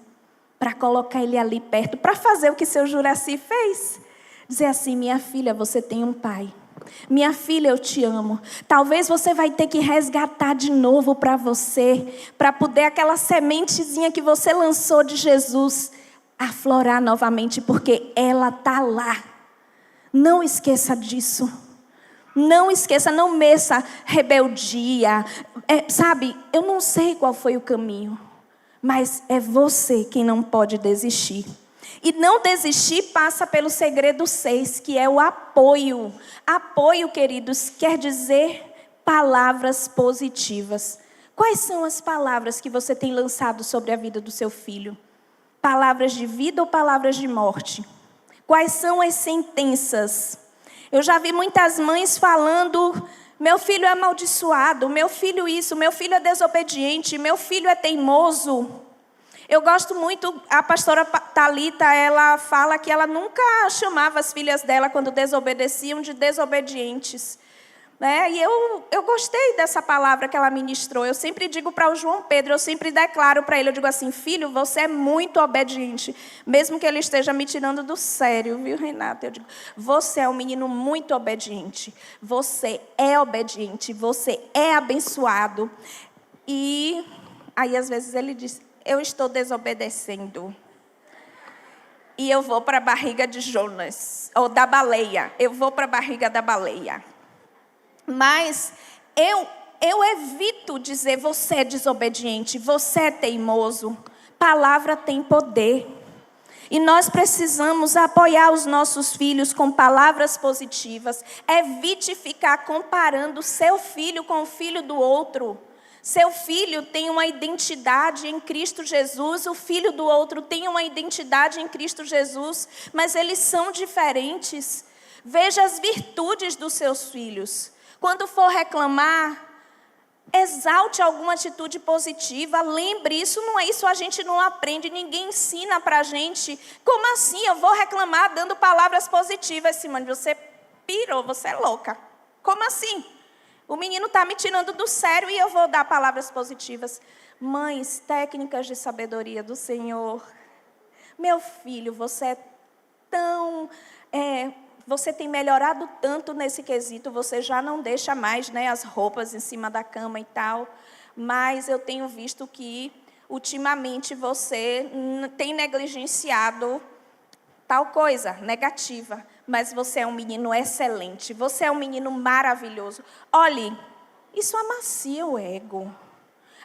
para colocar ele ali perto, para fazer o que seu Juraci fez. Dizer assim, minha filha, você tem um pai. Minha filha, eu te amo. Talvez você vai ter que resgatar de novo para você, para poder aquela sementezinha que você lançou de Jesus aflorar novamente, porque ela está lá. Não esqueça disso. Não esqueça, não meça rebeldia. Sabe, eu não sei qual foi o caminho, mas é você quem não pode desistir. E não desistir passa pelo segredo 6, que é o apoio. Apoio, queridos, quer dizer palavras positivas. Quais são as palavras que você tem lançado sobre a vida do seu filho? Palavras de vida ou palavras de morte? Quais são as sentenças? Eu já vi muitas mães falando, meu filho é amaldiçoado, meu filho isso, meu filho é desobediente, meu filho é teimoso. Eu gosto muito, a pastora Thalita, ela fala que ela nunca chamava as filhas dela, quando desobedeciam, de desobedientes. Né? E eu gostei dessa palavra que ela ministrou. Eu sempre digo para o João Pedro, eu sempre declaro para ele, eu digo assim, filho, você é muito obediente. Mesmo que ele esteja me tirando do sério, viu, Renata? Eu digo, você é um menino muito obediente. Você é obediente, você é abençoado. E aí, às vezes, ele diz, eu estou desobedecendo. E eu vou para a barriga de Jonas, ou da baleia. Eu vou para a barriga da baleia. Mas eu evito dizer, você é desobediente, você é teimoso. Palavra tem poder. E nós precisamos apoiar os nossos filhos com palavras positivas. Evite ficar comparando seu filho com o filho do outro. Seu filho tem uma identidade em Cristo Jesus, o filho do outro tem uma identidade em Cristo Jesus, mas eles são diferentes. Veja as virtudes dos seus filhos. Quando for reclamar, exalte alguma atitude positiva, lembre, isso a gente não aprende, ninguém ensina para a gente. Como assim eu vou reclamar dando palavras positivas? Simone, você pirou, você é louca. Como assim? O menino está me tirando do sério e eu vou dar palavras positivas. Mães, técnicas de sabedoria do Senhor. Meu filho, você é tão... você tem melhorado tanto nesse quesito, você já não deixa mais, né, as roupas em cima da cama e tal. Mas eu tenho visto que, ultimamente, você tem negligenciado tal coisa negativa. Mas você é um menino excelente, você é um menino maravilhoso. Olhe, isso amacia o ego.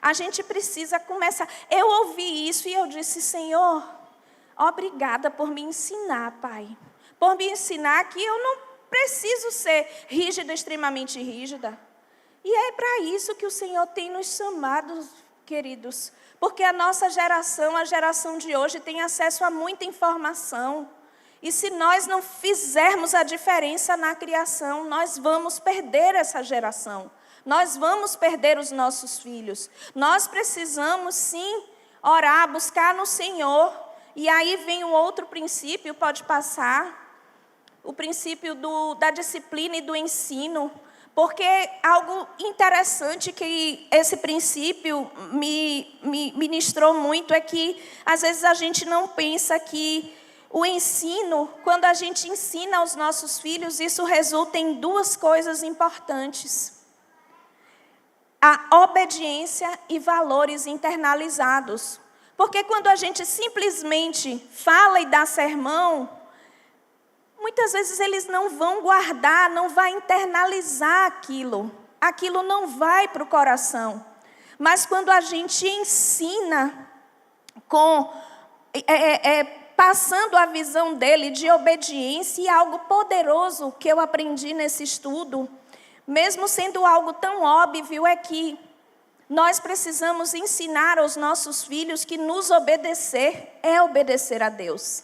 A gente precisa começar. Eu ouvi isso e eu disse, Senhor, obrigada por me ensinar, Pai. Por me ensinar que eu não preciso ser rígida, extremamente rígida. E é para isso que o Senhor tem nos chamado, queridos. Porque a nossa geração, a geração de hoje, tem acesso a muita informação. E se nós não fizermos a diferença na criação, nós vamos perder essa geração. Nós vamos perder os nossos filhos. Nós precisamos, sim, orar, buscar no Senhor. E aí vem um outro princípio, pode passar. O princípio da disciplina e do ensino. Porque algo interessante que esse princípio me ministrou muito é que, às vezes, a gente não pensa que o ensino, quando a gente ensina aos nossos filhos, isso resulta em duas coisas importantes. A obediência e valores internalizados. Porque quando a gente simplesmente fala e dá sermão, muitas vezes eles não vão guardar, não vão internalizar aquilo. Aquilo não vai para o coração. Mas quando a gente ensina passando a visão dele de obediência, e algo poderoso que eu aprendi nesse estudo, mesmo sendo algo tão óbvio, é que nós precisamos ensinar aos nossos filhos que nos obedecer é obedecer a Deus.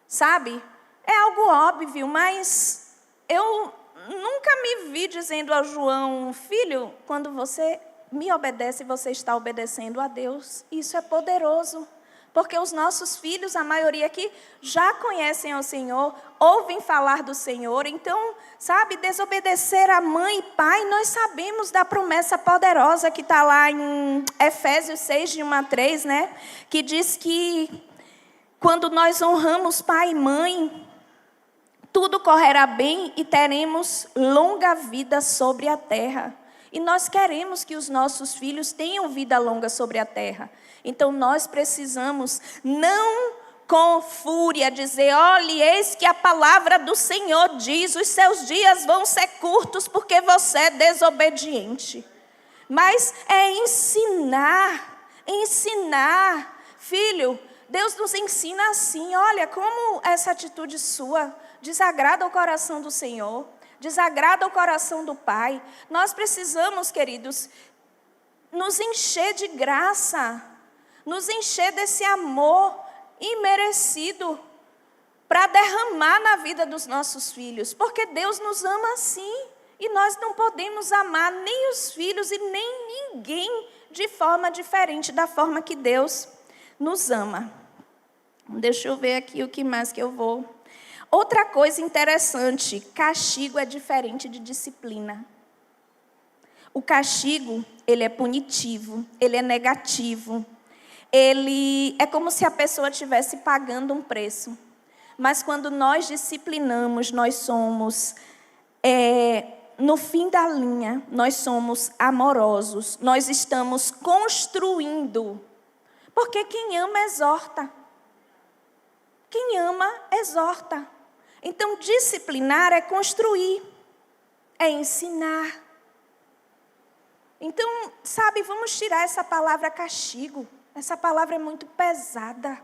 Sabe? É algo óbvio, mas eu nunca me vi dizendo ao João: filho, quando você me obedece, você está obedecendo a Deus. Isso é poderoso. Porque os nossos filhos, a maioria aqui, já conhecem ao Senhor, ouvem falar do Senhor. Então, sabe, desobedecer a mãe e pai, nós sabemos da promessa poderosa que está lá em Efésios 6, de 1 a 3, né? Que diz que quando nós honramos pai e mãe, tudo correrá bem e teremos longa vida sobre a terra. E nós queremos que os nossos filhos tenham vida longa sobre a terra. Então, nós precisamos, não com fúria, dizer: olhe, eis que a palavra do Senhor diz, os seus dias vão ser curtos porque você é desobediente. Mas é ensinar. Filho, Deus nos ensina assim: olha, como essa atitude sua desagrada o coração do Senhor, desagrada o coração do Pai. Nós precisamos, queridos, nos encher de graça, nos encher desse amor imerecido para derramar na vida dos nossos filhos, porque Deus nos ama assim, e nós não podemos amar nem os filhos e nem ninguém de forma diferente da forma que Deus nos ama. Deixa eu ver aqui o que mais que eu vou. Outra coisa interessante: castigo é diferente de disciplina. O castigo, ele é punitivo, ele é negativo. Ele é como se a pessoa estivesse pagando um preço. Mas quando nós disciplinamos, nós somos, no fim da linha, nós somos amorosos. Nós estamos construindo. Porque quem ama, exorta. Quem ama, exorta. Então, disciplinar é construir, é ensinar. Então, sabe, vamos tirar essa palavra castigo. Essa palavra é muito pesada.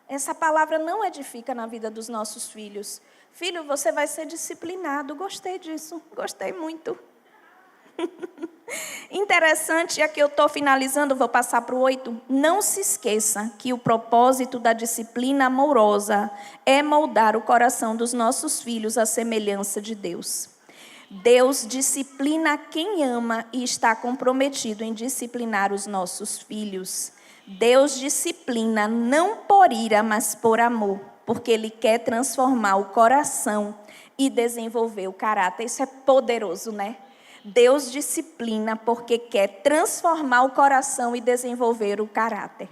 Essa palavra não edifica na vida dos nossos filhos. Filho, você vai ser disciplinado. Gostei disso, gostei muito. Interessante, aqui eu estou finalizando, vou passar para o 8. Não se esqueça que o propósito da disciplina amorosa é moldar o coração dos nossos filhos à semelhança de Deus. Deus disciplina quem ama e está comprometido em disciplinar os nossos filhos. Deus disciplina não por ira, mas por amor, porque Ele quer transformar o coração e desenvolver o caráter. Isso é poderoso, né? Deus disciplina porque quer transformar o coração e desenvolver o caráter.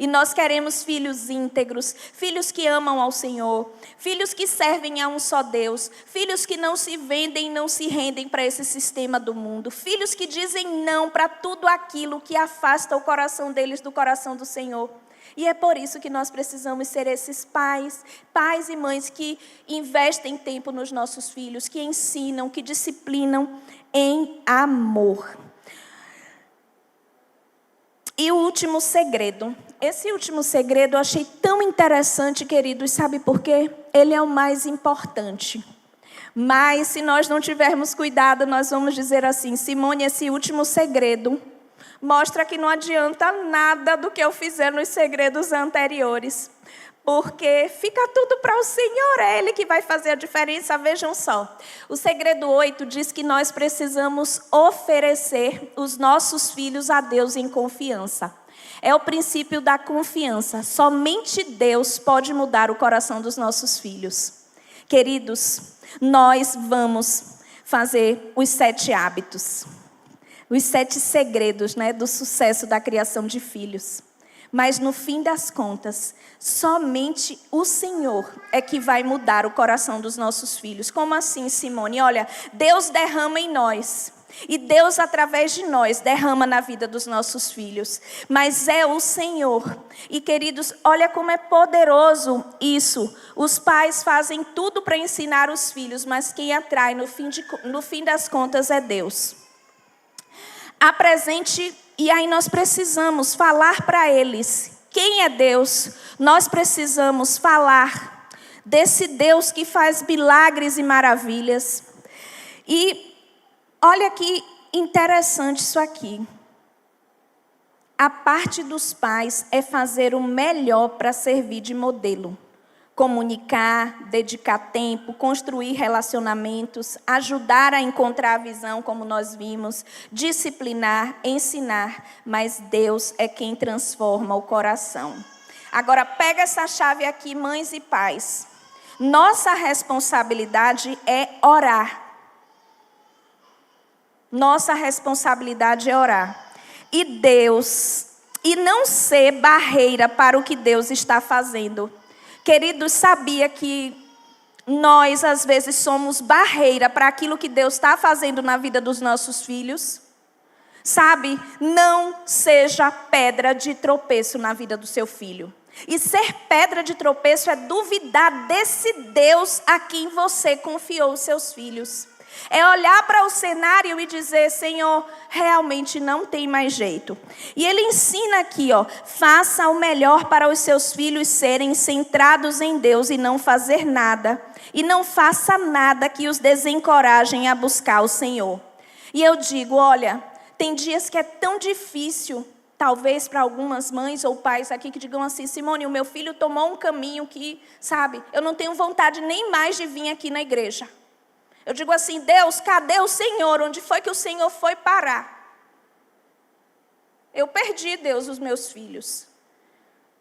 E nós queremos filhos íntegros, filhos que amam ao Senhor, filhos que servem a um só Deus, filhos que não se vendem e não se rendem para esse sistema do mundo, filhos que dizem não para tudo aquilo que afasta o coração deles do coração do Senhor. E é por isso que nós precisamos ser esses pais e mães que investem tempo nos nossos filhos, que ensinam, que disciplinam em amor. E o último segredo. Esse último segredo eu achei tão interessante, queridos, sabe por quê? Ele é o mais importante. Mas se nós não tivermos cuidado, nós vamos dizer assim: Simone, esse último segredo mostra que não adianta nada do que eu fizer nos segredos anteriores. Porque fica tudo para o Senhor, é Ele que vai fazer a diferença. Vejam só, o segredo 8 diz que nós precisamos oferecer os nossos filhos a Deus em confiança. É o princípio da confiança. Somente Deus pode mudar o coração dos nossos filhos. Queridos, nós vamos fazer os 7 hábitos. Os 7 segredos, né, do sucesso da criação de filhos. Mas no fim das contas, somente o Senhor é que vai mudar o coração dos nossos filhos. Como assim, Simone? Olha, Deus derrama em nós. E Deus, através de nós, derrama na vida dos nossos filhos. Mas é o Senhor. E, queridos, olha como é poderoso isso. Os pais fazem tudo para ensinar os filhos, mas quem atrai no fim das contas é Deus. Apresente, e aí nós precisamos falar para eles quem é Deus. Nós precisamos falar desse Deus que faz milagres e maravilhas. E olha que interessante isso aqui. A parte dos pais é fazer o melhor para servir de modelo. comunicar, dedicar tempo, construir relacionamentos, ajudar a encontrar a visão, como nós vimos, disciplinar, ensinar, mas Deus é quem transforma o coração. Agora, pega essa chave aqui, mães e pais. Nossa responsabilidade é orar. Nossa responsabilidade é orar. E não ser barreira para o que Deus está fazendo. Queridos, sabia que nós, às vezes, somos barreira para aquilo que Deus está fazendo na vida dos nossos filhos? Sabe, não seja pedra de tropeço na vida do seu filho. E ser pedra de tropeço é duvidar desse Deus a quem você confiou os seus filhos. É olhar para o cenário e dizer, Senhor, realmente não tem mais jeito. E ele ensina aqui, faça o melhor para os seus filhos serem centrados em Deus e não fazer nada. E não faça nada que os desencorajem a buscar o Senhor. E eu digo, olha, tem dias que é tão difícil, talvez para algumas mães ou pais aqui que digam assim, Simone, o meu filho tomou um caminho que, sabe, eu não tenho vontade nem mais de vir aqui na igreja. Eu digo assim, Deus, cadê o Senhor? Onde foi que o Senhor foi parar? Eu perdi, Deus, os meus filhos.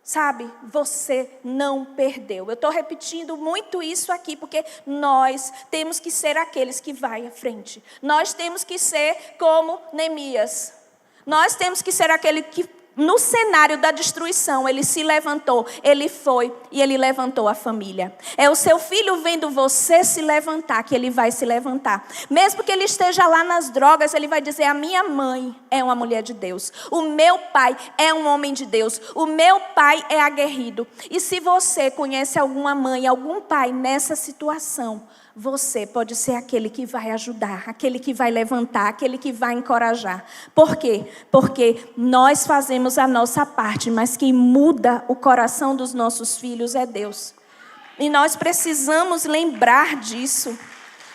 Sabe, você não perdeu. Eu estou repetindo muito isso aqui, porque nós temos que ser aqueles que vai à frente. Nós temos que ser como Neemias. Nós temos que ser aquele que, no cenário da destruição, ele se levantou, ele foi e ele levantou a família. É o seu filho vendo você se levantar, que ele vai se levantar. Mesmo que ele esteja lá nas drogas, ele vai dizer, a minha mãe é uma mulher de Deus. O meu pai é um homem de Deus. O meu pai é aguerrido. E se você conhece alguma mãe, algum pai nessa situação, você pode ser aquele que vai ajudar, aquele que vai levantar, aquele que vai encorajar. Por quê? Porque nós fazemos a nossa parte, mas quem muda o coração dos nossos filhos é Deus. E nós precisamos lembrar disso.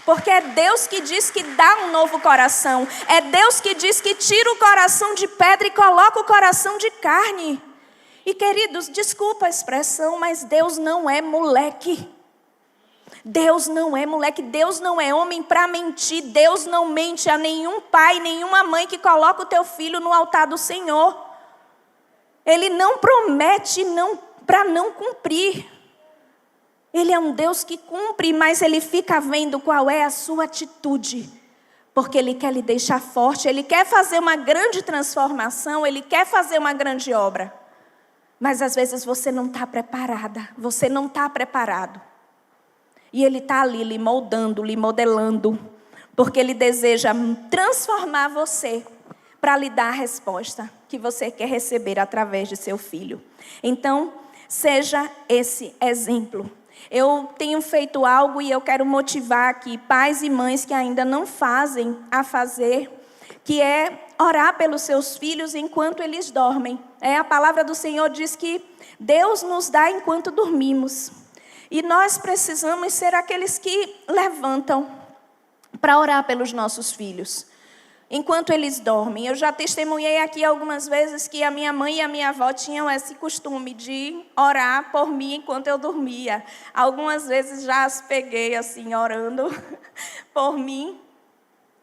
Porque é Deus que diz que dá um novo coração. É Deus que diz que tira o coração de pedra e coloca o coração de carne. E queridos, desculpa a expressão, mas Deus não é moleque. Deus não é moleque, Deus não é homem para mentir. Deus não mente a nenhum pai, nenhuma mãe que coloca o teu filho no altar do Senhor. Ele não promete para não cumprir. Ele é um Deus que cumpre, mas Ele fica vendo qual é a sua atitude. Porque Ele quer lhe deixar forte, Ele quer fazer uma grande transformação, Ele quer fazer uma grande obra. Mas às vezes você não está preparada, você não está preparado. E Ele está ali lhe moldando, lhe modelando, porque Ele deseja transformar você para lhe dar a resposta que você quer receber através de seu filho. Então, seja esse exemplo. Eu tenho feito algo e eu quero motivar aqui pais e mães que ainda não fazem a fazer, que é orar pelos seus filhos enquanto eles dormem. A palavra do Senhor diz que Deus nos dá enquanto dormimos. E nós precisamos ser aqueles que levantam para orar pelos nossos filhos, enquanto eles dormem. Eu já testemunhei aqui algumas vezes que a minha mãe e a minha avó tinham esse costume de orar por mim enquanto eu dormia. Algumas vezes já as peguei assim, orando por mim.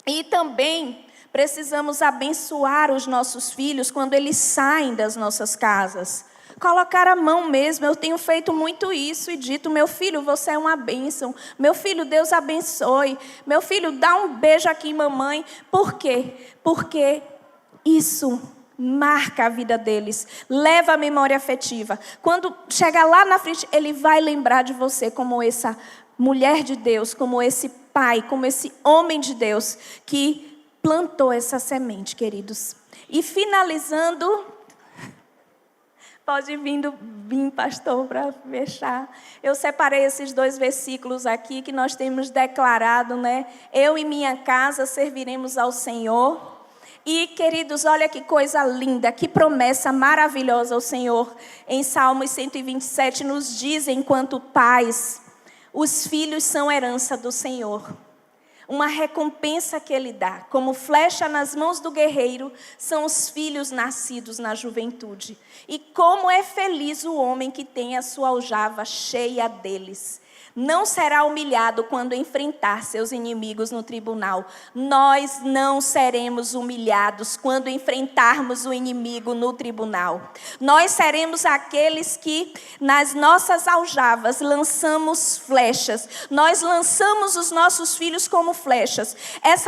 E também precisamos abençoar os nossos filhos quando eles saem das nossas casas. Colocar a mão mesmo, eu tenho feito muito isso e dito, meu filho, você é uma bênção. Meu filho, Deus abençoe. Meu filho, dá um beijo aqui, mamãe. Por quê? Porque isso marca a vida deles, leva a memória afetiva. Quando chegar lá na frente, ele vai lembrar de você como essa mulher de Deus, como esse pai, como esse homem de Deus que plantou essa semente, queridos. E finalizando... Pode vir, pastor, para fechar. Eu separei esses 2 versículos aqui que nós temos declarado, né? Eu e minha casa serviremos ao Senhor. E, queridos, olha que coisa linda, que promessa maravilhosa o Senhor. Em Salmos 127 nos diz, enquanto pais, os filhos são herança do Senhor. uma recompensa que Ele dá. Como flecha nas mãos do guerreiro, são os filhos nascidos na juventude. E como é feliz o homem que tem a sua aljava cheia deles. Não será humilhado quando enfrentar seus inimigos no tribunal. Nós não seremos humilhados quando enfrentarmos o inimigo no tribunal. Nós seremos aqueles que nas nossas aljavas lançamos flechas. Nós lançamos os nossos filhos como flechas.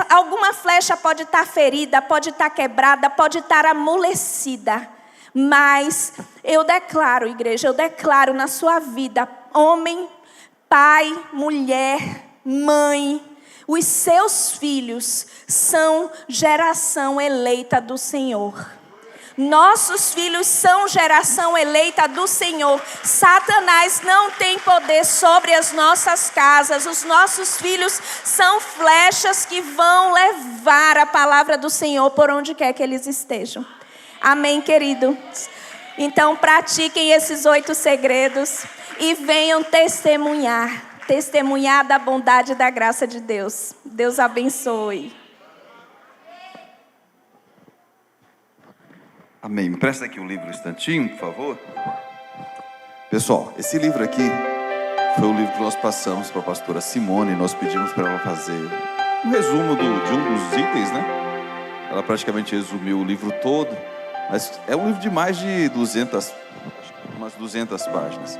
Alguma flecha pode estar ferida, pode estar quebrada, pode estar amolecida. Mas eu declaro, igreja, eu declaro na sua vida, homem, pai, mulher, mãe, os seus filhos são geração eleita do Senhor. Nossos filhos são geração eleita do Senhor. Satanás não tem poder sobre as nossas casas. Os nossos filhos são flechas que vão levar a palavra do Senhor por onde quer que eles estejam. Amém, queridos? Então pratiquem esses 8 segredos e venham testemunhar da bondade e da graça de Deus. Deus abençoe. Amém. Me presta aqui o livro um instantinho, por favor. Pessoal, esse livro aqui foi o livro que nós passamos para a pastora Simone. Nós pedimos para ela fazer um resumo de um dos itens, né? Ela praticamente resumiu o livro todo. Mas é um livro de mais de 200 páginas.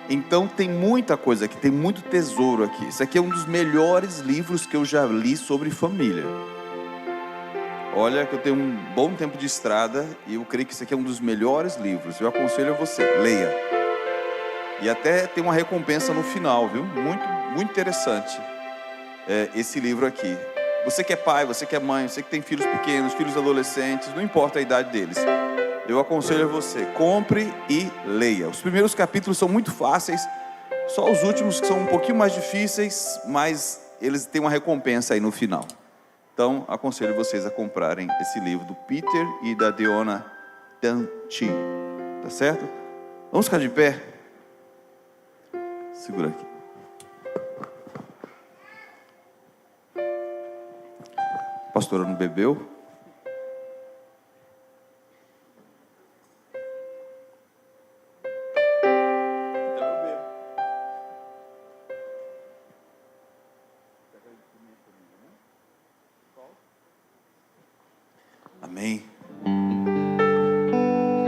Então tem muita coisa aqui, tem muito tesouro aqui. Esse aqui é um dos melhores livros que eu já li sobre família. Olha que eu tenho um bom tempo de estrada e eu creio que esse aqui é um dos melhores livros. Eu aconselho a você, leia. E até tem uma recompensa no final, viu? Muito, muito interessante esse livro aqui. Você que é pai, você que é mãe, você que tem filhos pequenos, filhos adolescentes, não importa a idade deles. Eu aconselho a você, compre e leia. Os primeiros capítulos são muito fáceis, só os últimos que são um pouquinho mais difíceis, mas eles têm uma recompensa aí no final. Então, aconselho vocês a comprarem esse livro do Peter e da Deona Danchi. Tá certo? Vamos ficar de pé? Segura aqui. A pastora não bebeu? Amém.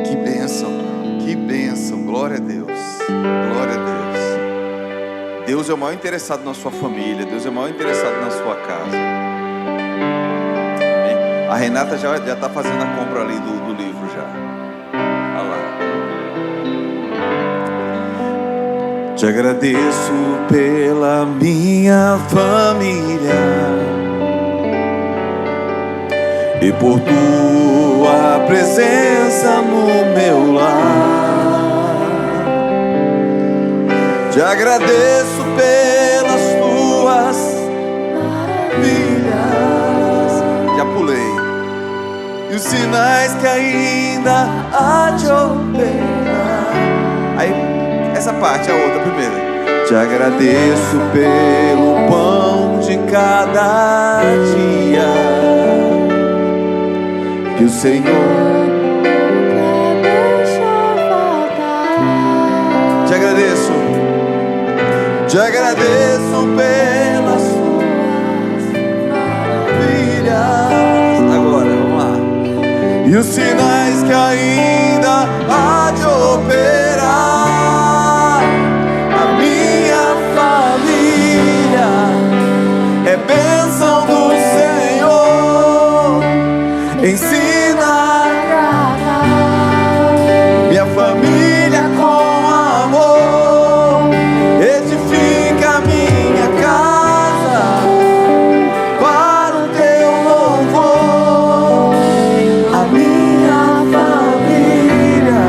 Que bênção, glória a Deus, glória a Deus. Deus é o maior interessado na sua família, Deus é o maior interessado na sua casa. Amém? A Renata já está fazendo a compra ali do livro já. Olha lá. Te agradeço pela minha família e por tua presença no meu lar. Te agradeço pelas tuas maravilhas. Já pulei. E os sinais que ainda há de operar. Aí, essa parte, a outra primeiro. Te agradeço pelo pão de cada dia que o Senhor nunca deixou faltar. Te agradeço pelas suas maravilhas. Agora, vamos lá. E os sinais que ainda há de operar. A minha família é bênção do Senhor. Ensina a agradar minha família com amor. Edifica minha casa para o teu louvor. A minha família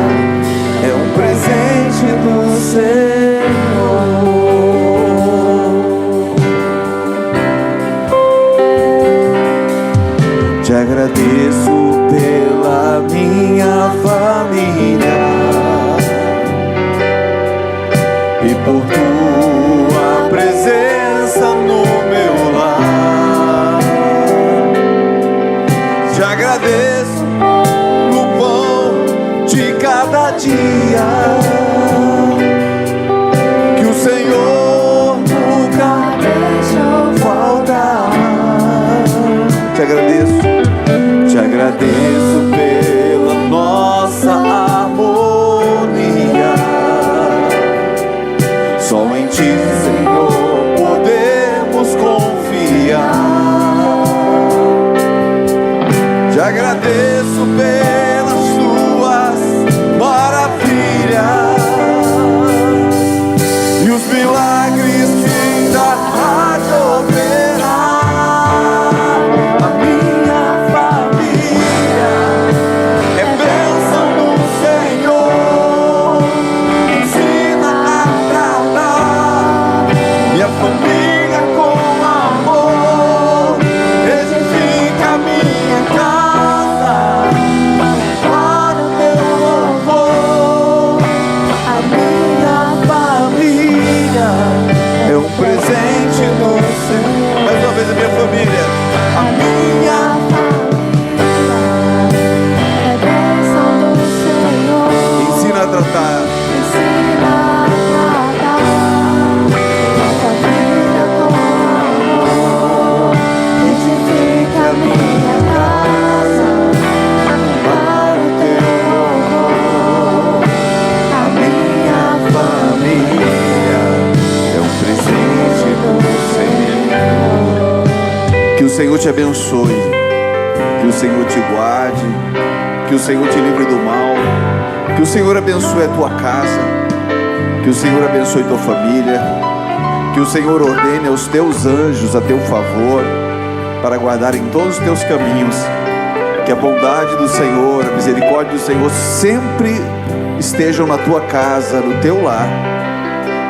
é um presente do Senhor. Te agradeço pela minha família e por tua presença no meu lar. agradeço pela nossa harmonia. Só em Ti, Senhor, podemos confiar. Te agradeço pelas Tuas maravilhas e os milagres que ainda há de operar. A minha família é bênção do Senhor, ensina a tratar minha família com amor, edifica minha casa para o Teu louvor. A minha família é um presente do Senhor. Mais uma vez, a minha família. A minha é bênção do Senhor. ensina a tratar. Ensina a tratar a família com amor. Edifica minha casa para o Teu louvor. A minha Família é um presente do Senhor. Que o Senhor te abençoe, que o Senhor te guarde, que o Senhor te livre do mal, que o Senhor abençoe a tua casa, que o Senhor abençoe tua família, que o Senhor ordene aos teus anjos a teu favor para guardarem todos os teus caminhos. Que a bondade do Senhor, a misericórdia do Senhor sempre estejam na tua casa, no teu lar.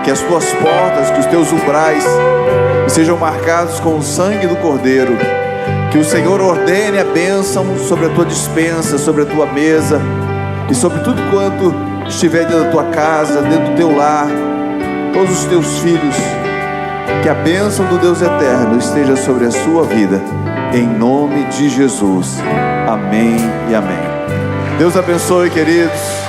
Que as tuas portas, que os teus umbrais sejam marcados com o sangue do Cordeiro. Que o Senhor ordene a bênção sobre a tua despensa, sobre a tua mesa e sobre tudo quanto estiver dentro da tua casa, dentro do teu lar, todos os teus filhos. Que a bênção do Deus eterno esteja sobre a sua vida, em nome de Jesus. Amém e amém. Deus abençoe, queridos.